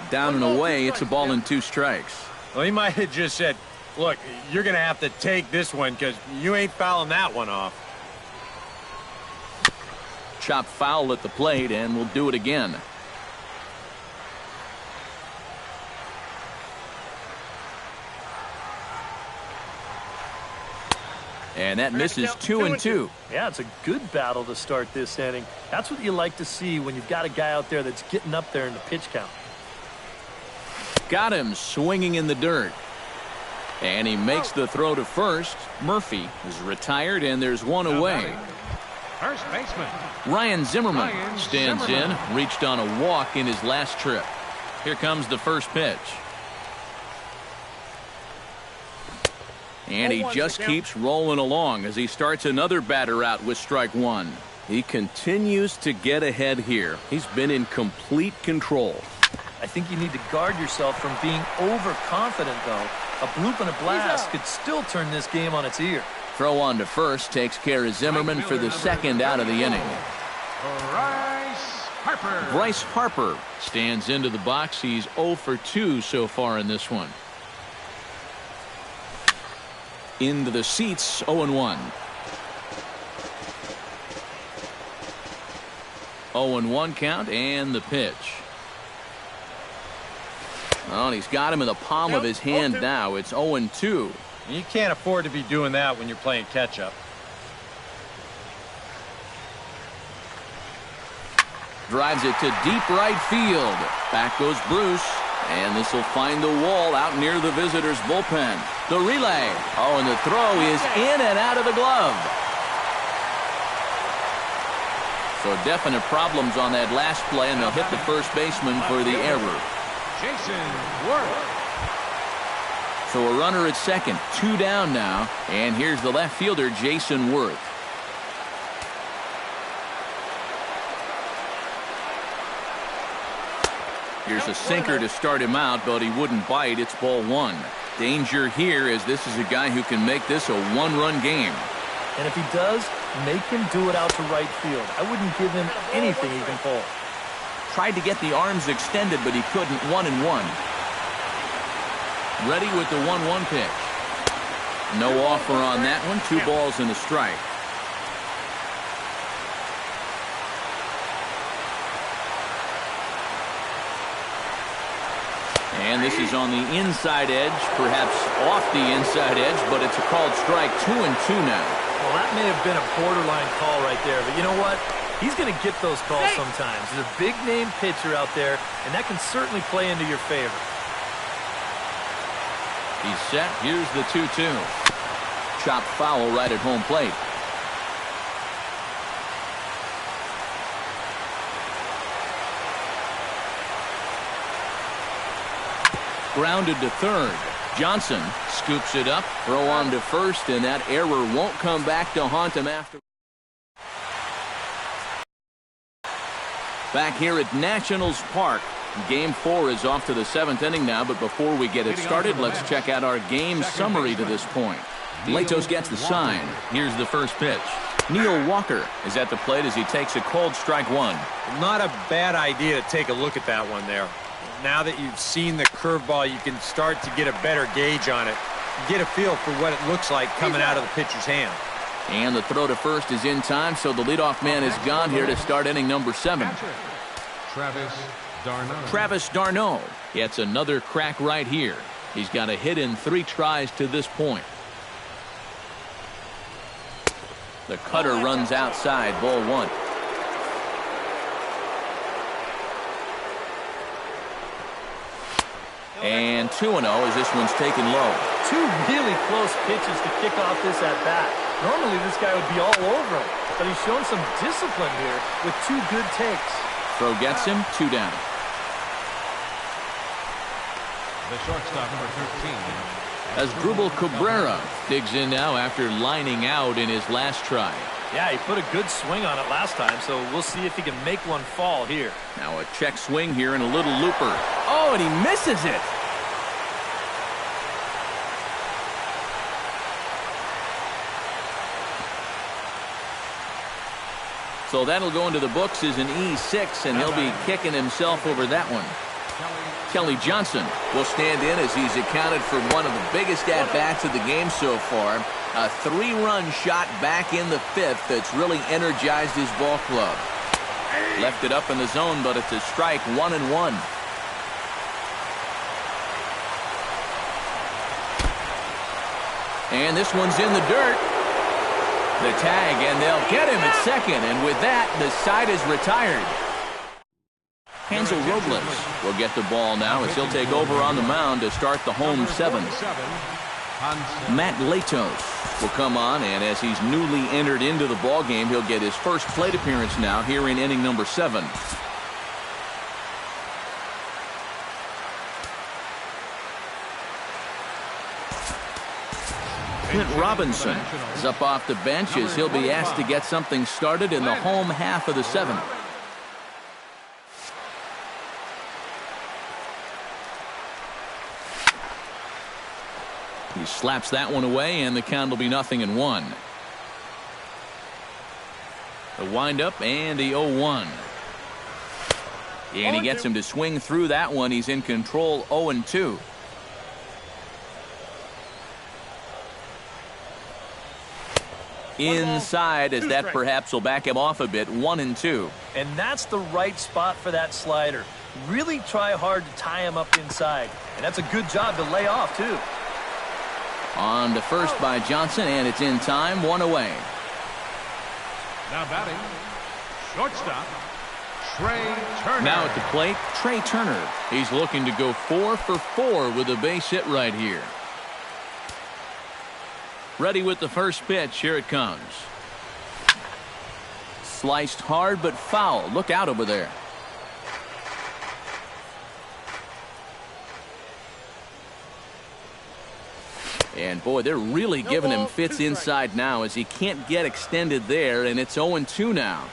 Down and away, it's a ball and 2 strikes. Well, he might have just said, look, you're going to have to take this one because you ain't fouling that one off. Chop foul at the plate, and we'll do it again. And that misses 2-2. Yeah, it's a good battle to start this inning. That's what you like to see when you've got a guy out there that's getting up there in the pitch count. Got him swinging in the dirt. And he makes the throw to first. Murphy is retired, and there's one away. First baseman Ryan Zimmerman stands in. Reached on a walk in his last trip. Here comes the first pitch. And he just keeps rolling along as he starts another batter out with strike 1. He continues to get ahead here. He's been in complete control. I think you need to guard yourself from being overconfident, though. A bloop and a blast could still turn this game on its ear. Throw on to first takes care of Zimmerman for the second out of the inning. Bryce Harper stands into the box. He's 0 for 2 so far in this one. Into the seats, 0-1. 0-1 count, and the pitch. Oh, and he's got him in the palm of his hand now. It's 0-2. You can't afford to be doing that when you're playing catch-up. Drives it to deep right field. Back goes Bruce. And this will find the wall out near the visitors' bullpen. The relay. Oh, and the throw is in and out of the glove. So definite problems on that last play, and they'll hit the first baseman for the error. Jason Worth. So a runner at second, 2 down now, and here's the left fielder, Jason Worth. Here's a sinker to start him out, but he wouldn't bite. It's ball 1. Danger here, as this is a guy who can make this a 1-run game. And if he does, make him do it out to right field. I wouldn't give him anything he can pull. Tried to get the arms extended, but he couldn't. 1-1. Ready with the 1-1 pitch. No offer on that one. 2 balls and a strike. And this is on the inside edge, perhaps off the inside edge, but it's a called strike. 2-2 now. Well, that may have been a borderline call right there, but you know what? He's going to get those calls sometimes. There's a big-name pitcher out there, and that can certainly play into your favor. He's set. Here's the 2-2. Chopped foul right at home plate. Grounded to third. Johnson scoops it up. Throw on to first, and that error won't come back to haunt him after. Back here at Nationals Park. Game 4 is off to the 7th inning now, but before we get it started, let's check out our game summary to this point. Latos gets the sign. Here's the first pitch. Neil Walker is at the plate as he takes a called strike 1. Not a bad idea to take a look at that one there. Now that you've seen the curveball, you can start to get a better gauge on it. Get a feel for what it looks like coming out of the pitcher's hand. And the throw to first is in time, so the leadoff man is gone here to start inning number 7. Travis d'Arnaud gets another crack right here. He's got a hit in 3 tries to this point. The cutter runs outside, ball 1. And 2-0 as this one's taken low. 2 really close pitches to kick off this at-bat. Normally this guy would be all over him, but he's shown some discipline here with 2 good takes. Throw gets him, 2 down. The shortstop, number 13. As Drupal Cabrera digs in now after lining out in his last try. Yeah, he put a good swing on it last time, so we'll see if he can make one fall here. Now a check swing here and a little looper. Oh, and he misses it. So that'll go into the books as an E6, and he'll be kicking himself over that one. Kelly Johnson will stand in as he's accounted for one of the biggest at-bats of the game so far. A 3-run shot back in the 5th that's really energized his ball club. Left it up in the zone, but it's a strike. 1-1. And this one's in the dirt. The tag, and they'll get him at second, and with that, the side is retired. Hansel Robles will get the ball now as he'll take over on the mound to start the home 7. Matt Latos will come on, and as he's newly entered into the ball game, he'll get his first plate appearance now here in inning number 7. Clint Robinson is up off the bench as he'll be asked to get something started in the home half of the 7th. He slaps that one away, and the count will be 0-1. The windup and the 0-1. And he gets him to swing through that one. He's in control. 0-2. Inside, as that perhaps will back him off a bit. 1-2. And that's the right spot for that slider. Really try hard to tie him up inside. And that's a good job to lay off, too. On to first by Johnson, and it's in time. 1 away. Now batting, shortstop, Trey Turner. Now at the plate, Trey Turner. He's looking to go 4 for 4 with a base hit right here. Ready with the first pitch. Here it comes. Sliced hard but foul. Look out over there. And boy, they're really giving him fits inside now as he can't get extended there, and it's 0-2 now.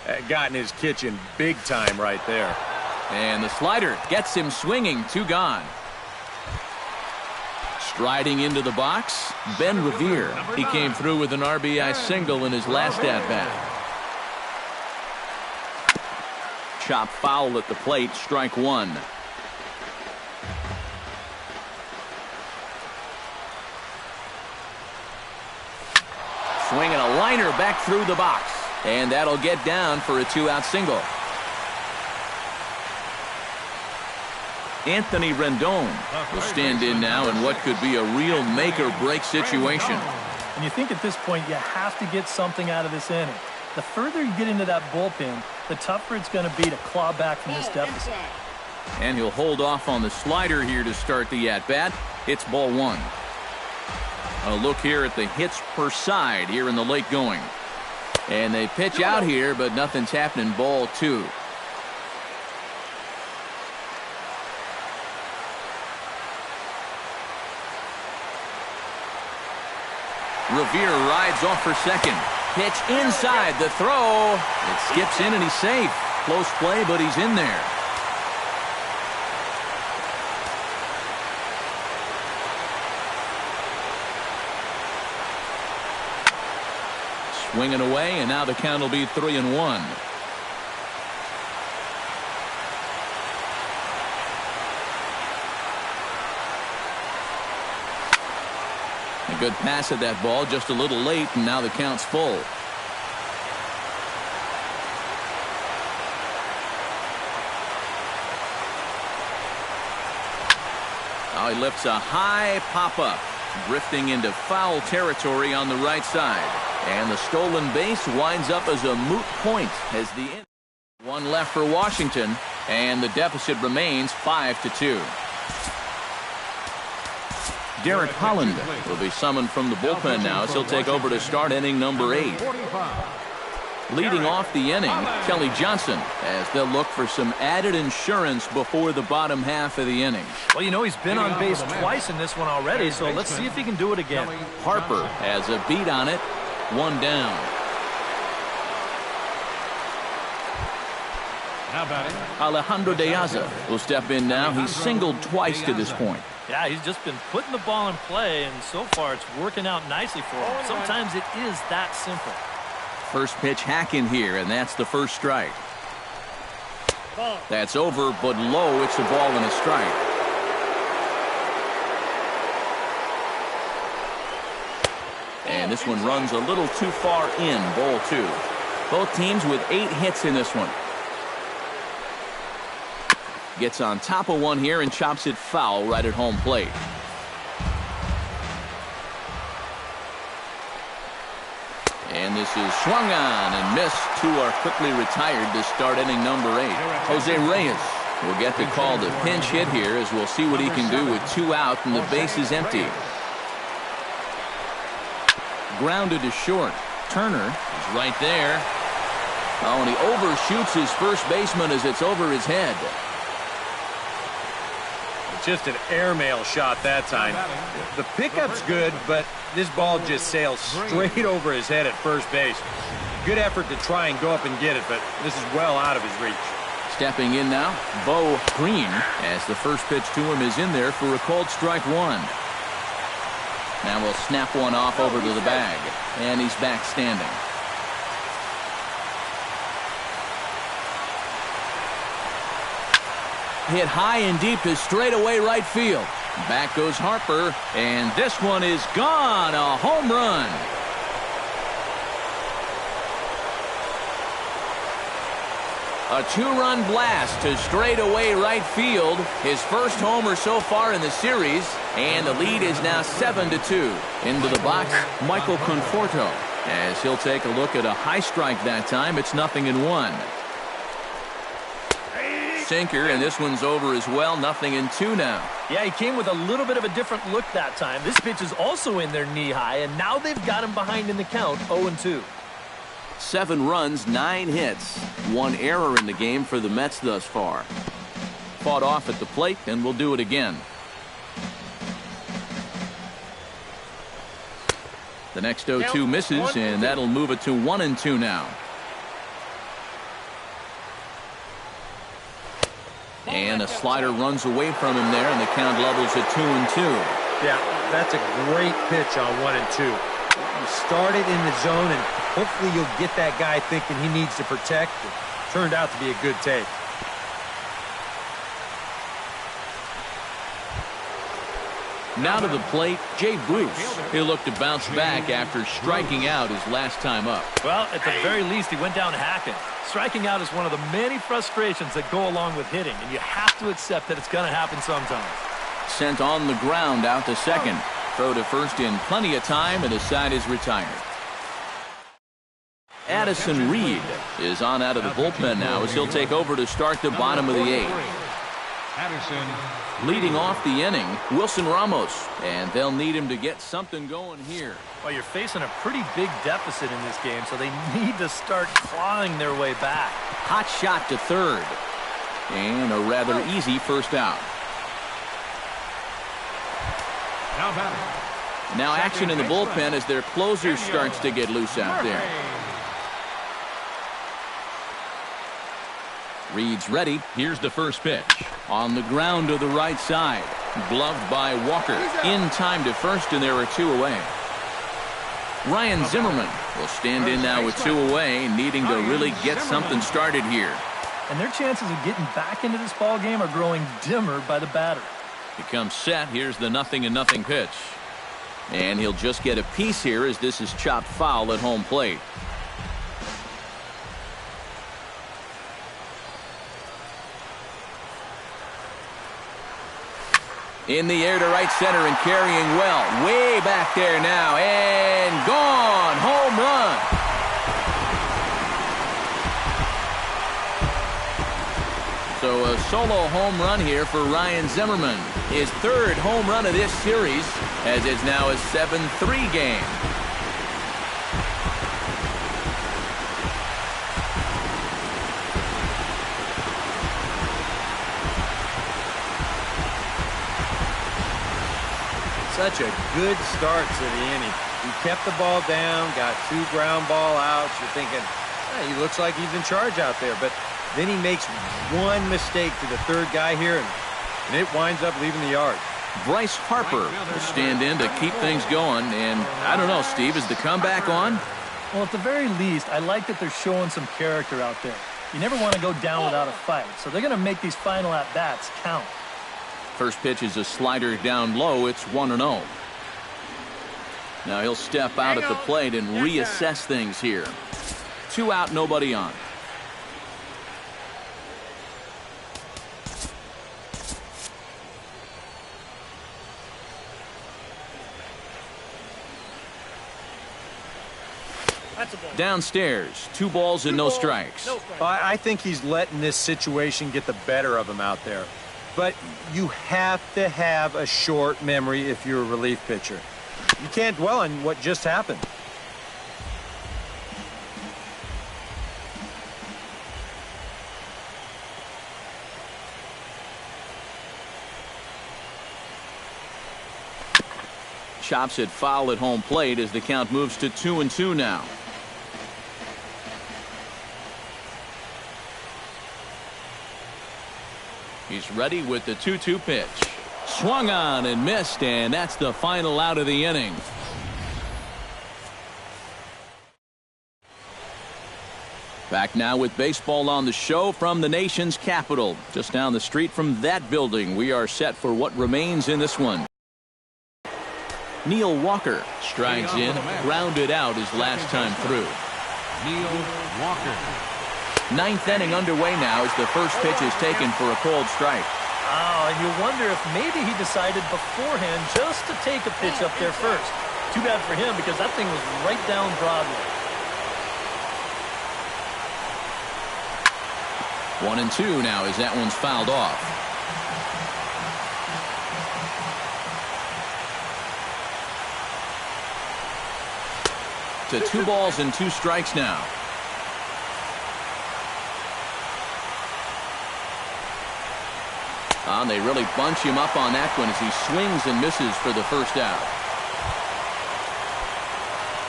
That got in his kitchen big time right there. And the slider gets him swinging. 2 gone. Striding into the box, Ben Revere. He came through with an RBI single in his last at-bat. chop foul at the plate, strike one. Swinging a liner back through the box. And that'll get down for a 2-out single. Anthony Rendon will stand in now in what could be a real make-or-break situation. And you think at this point you have to get something out of this inning. The further you get into that bullpen, the tougher it's going to be to claw back from this deficit. And he'll hold off on the slider here to start the at-bat. It's ball one. A look here at the hits per side here in the late going. And they pitch out here, but nothing's happening. Ball two. Revere rides off for second. Pitch inside the throw. It skips in and he's safe. Close play, but he's in there. Swinging away, and now the count will be 3-1. A good pass at that ball, just a little late, and now the count's full. Now he lifts a high pop-up, drifting into foul territory on the right side. And the stolen base winds up as a moot point as the one left for Washington, and the deficit remains 5-2. Derek Holland will be summoned from the bullpen now as he'll take over to start inning number 8. Leading off the inning, Kelly Johnson, as they'll look for some added insurance before the bottom half of the inning. Well, you know, he's been on base twice in this one already, so let's see if he can do it again. Harper has a beat on it. One down. Alejandro De Aza will step in now. He's singled twice to this point. Yeah, he's just been putting the ball in play, and so far it's working out nicely for him. Sometimes it is that simple. First pitch hack in here, and that's the first strike. That's over, but low. It's a ball and a strike. And this one runs a little too far in, ball two. Both teams with 8 hits in this one. Gets on top of one here and chops it foul right at home plate. And this is swung on and missed. 2 are quickly retired to start inning number 8. Jose Reyes will get the call to pinch hit here as we'll see what he can do with 2 out and the base is empty. Grounded to short. Turner is right there. Oh, and he overshoots his first baseman as it's over his head. Just an airmail shot that time. The pickup's good, but this ball just sails straight over his head at first base. Good effort to try and go up and get it, but this is well out of his reach. Stepping in now, Bo Green, as the first pitch to him is in there for a called strike one. Now we'll snap one off over to the bag, and he's back standing. Hit high and deep to straightaway right field. Back goes Harper, and this one is gone. A home run. A 2-run blast to straightaway right field. His first homer so far in the series, and the lead is now 7-2. Into the box, Michael Conforto, as he'll take a look at a high strike that time. It's 0-1. Sinker, and this one's over as well. 0-2 now. Yeah, he came with a little bit of a different look that time. This pitch is also in there knee high, and now they've got him behind in the count, 0-2. 7 runs, 9 hits, 1 error in the game for the Mets thus far. Fought off at the plate, and we'll do it again. The next 0-2 misses, and that'll move it to 1-2 now. And a slider runs away from him there, and the count levels at 2-2. Yeah, that's a great pitch on 1-2. You start it in the zone, and hopefully you'll get that guy thinking he needs to protect and turned out to be a good take. Now to the plate, Jay Bruce. He'll look to bounce back after striking out his last time up. Well, at the very least, he went down hacking. Striking out is one of the many frustrations that go along with hitting, and you have to accept that it's going to happen sometimes. Sent on the ground out to second. Throw to first in plenty of time, and his side is retired. Addison Reed is on out of the bullpen now as he'll take over to start the bottom of the eighth. Leading off the inning, Wilson Ramos, and they'll need him to get something going here. Well, you're facing a pretty big deficit in this game, so they need to start clawing their way back. Hot shot to third, and a rather easy first out. Now action in the bullpen as their closer starts to get loose out there. Reed's ready. Here's the first pitch. On the ground to the right side. Gloved by Walker. In time to first, and there are two away. Ryan Zimmerman will stand in now with two away, needing to really get something started here. And their chances of getting back into this ball game are growing dimmer by the batter. He comes set. Here's the 0-0 pitch. And he'll just get a piece here as this is chopped foul at home plate. In the air to right center and carrying well. Way back there now. And gone. Home run. So a solo home run here for Ryan Zimmerman. His third home run of this series, as it's now a 7-3 game. Such a good start to the inning. He kept the ball down, got two ground ball outs. You're thinking, he looks like he's in charge out there. But then he makes one mistake to the third guy here, and it winds up leaving the yard. Bryce Harper will stand in to keep things going. And I don't know, Steve, is the comeback on? Well, at the very least, I like that they're showing some character out there. You never want to go down without a fight, so they're going to make these final at-bats count. First pitch is a slider down low. It's 1-0. Now he'll step out at the plate and reassess things here. 2 out, nobody on. Downstairs, 2 balls and no strikes. I think he's letting this situation get the better of him out there. But you have to have a short memory if you're a relief pitcher. You can't dwell on what just happened. Chops it foul at home plate as the count moves to 2-2 now. He's ready with the 2-2 pitch. Swung on and missed, and that's the final out of the inning. Back now with baseball on the show from the nation's capital. Just down the street from that building, we are set for what remains in this one. Neil Walker strides in, grounded out his last time through. Neil Walker. 9th inning underway now as the first pitch is taken for a cold strike. Oh, and you wonder if maybe he decided beforehand just to take a pitch up there first. Too bad for him because that thing was right down Broadway. 1-2 now as that one's fouled off. To 2 balls and 2 strikes now. And they really bunch him up on that one as he swings and misses for the first out.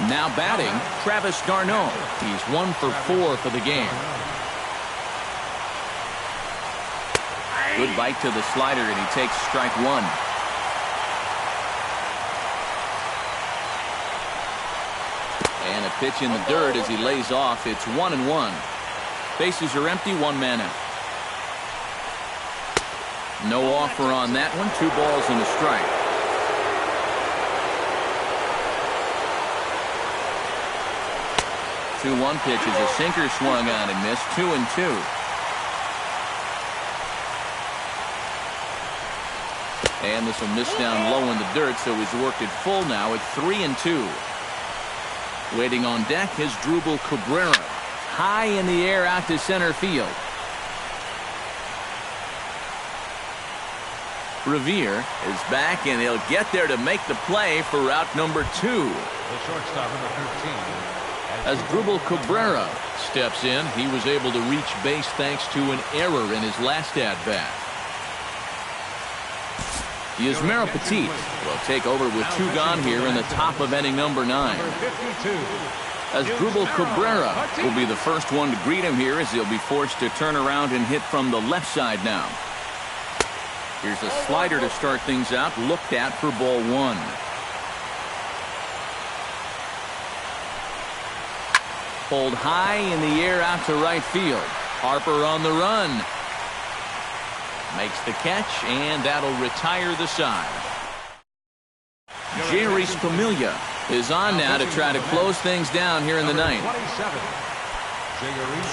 Now batting, Travis d'Arnaud. He's 1 for 4 for the game. Good bite to the slider, and he takes strike 1. And a pitch in the dirt as he lays off. It's 1-1. Bases are empty, one man out. No offer on that one. 2 balls and a strike. The 2-1 pitch is a sinker, swung on and missed. 2-2. And this will miss down low in the dirt, so he's worked it full now at 3-2. Waiting on deck is Drupal Cabrera. High in the air out to center field. Revere is back, and he'll get there to make the play for out number 2. The shortstop, number 13. As Drupal Cabrera steps in, he was able to reach base thanks to an error in his last at-bat. Yusmeiro Petit will take over with 2 gone here in the top of inning number 9. As Drupal Cabrera will be the first one to greet him here, as he'll be forced to turn around and hit from the left side now. Here's a slider to start things out, looked at for ball 1. Pulled high in the air out to right field. Harper on the run. Makes the catch, and that'll retire the side. Jeurys Familia is on now to try to close things down here in the 9th.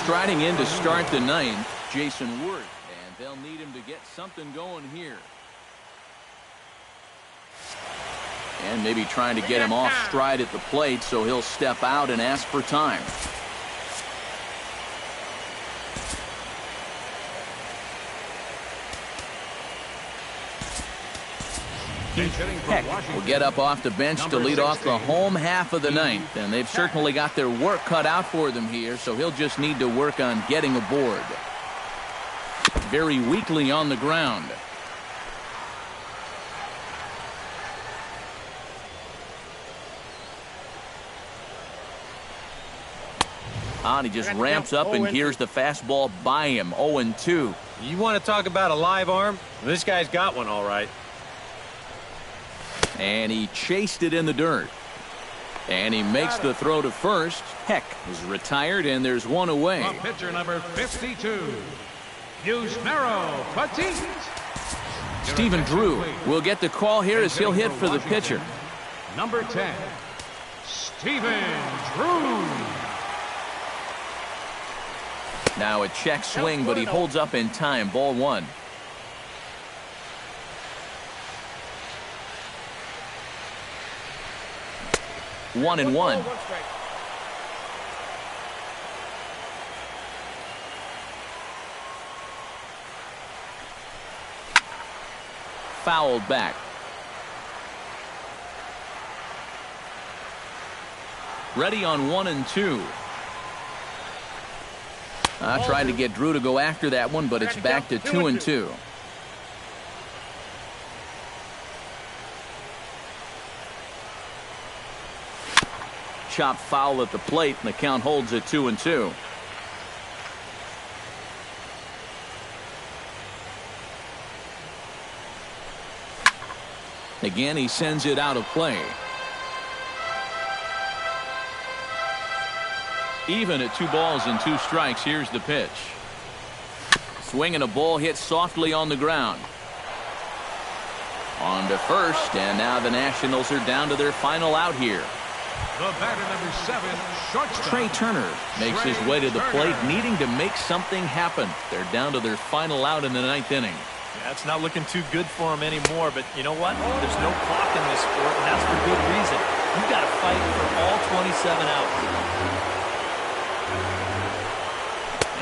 Striding in to start the 9th, Jason Worth, and they'll need him to get something going here. And maybe trying to get him off stride at the plate, so he'll step out and ask for time. Heck will get up off the bench to lead off the home half of the 9th, and they've certainly got their work cut out for them here, so he'll just need to work on getting aboard. Very weakly on the ground. And he just ramps up, and here's the fastball by him. 0-2. You want to talk about a live arm? This guy's got one all right. And he chased it in the dirt. And he makes the throw to first. Heck is retired, and there's one away. The pitcher, number 52, Yusmeiro Petit. Stephen Drew will get the call here as he'll hit for the pitcher. Number 10, Stephen Drew. Now a check swing, but he holds up in time. Ball 1. One and one. Fouled back. Ready on 1-2. I tried to get Drew to go after that one, but it's back to 2-2. Chop foul at the plate, and the count holds at 2-2. Again, he sends it out of play. Even at 2 balls and 2 strikes. Here's the pitch. Swing and a ball hit softly on the ground. On to first, and now the Nationals are down to their final out here. The batter, number 7, shortstop. Trey Turner makes his way to the plate, needing to make something happen. They're down to their final out in the 9th inning. Yeah, it's not looking too good for him anymore, but you know what? There's no clock in this sport, and that's for good reason. You've got to fight for all 27 outs.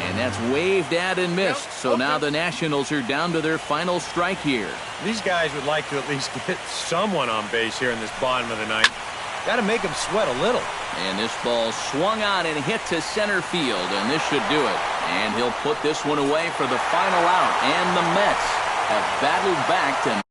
And that's waved at and missed. So now the Nationals are down to their final strike here. These guys would like to at least get someone on base here in this bottom of the 9th. Got to make them sweat a little. And this ball swung on and hit to center field, and this should do it. And he'll put this one away for the final out. And the Mets have battled back to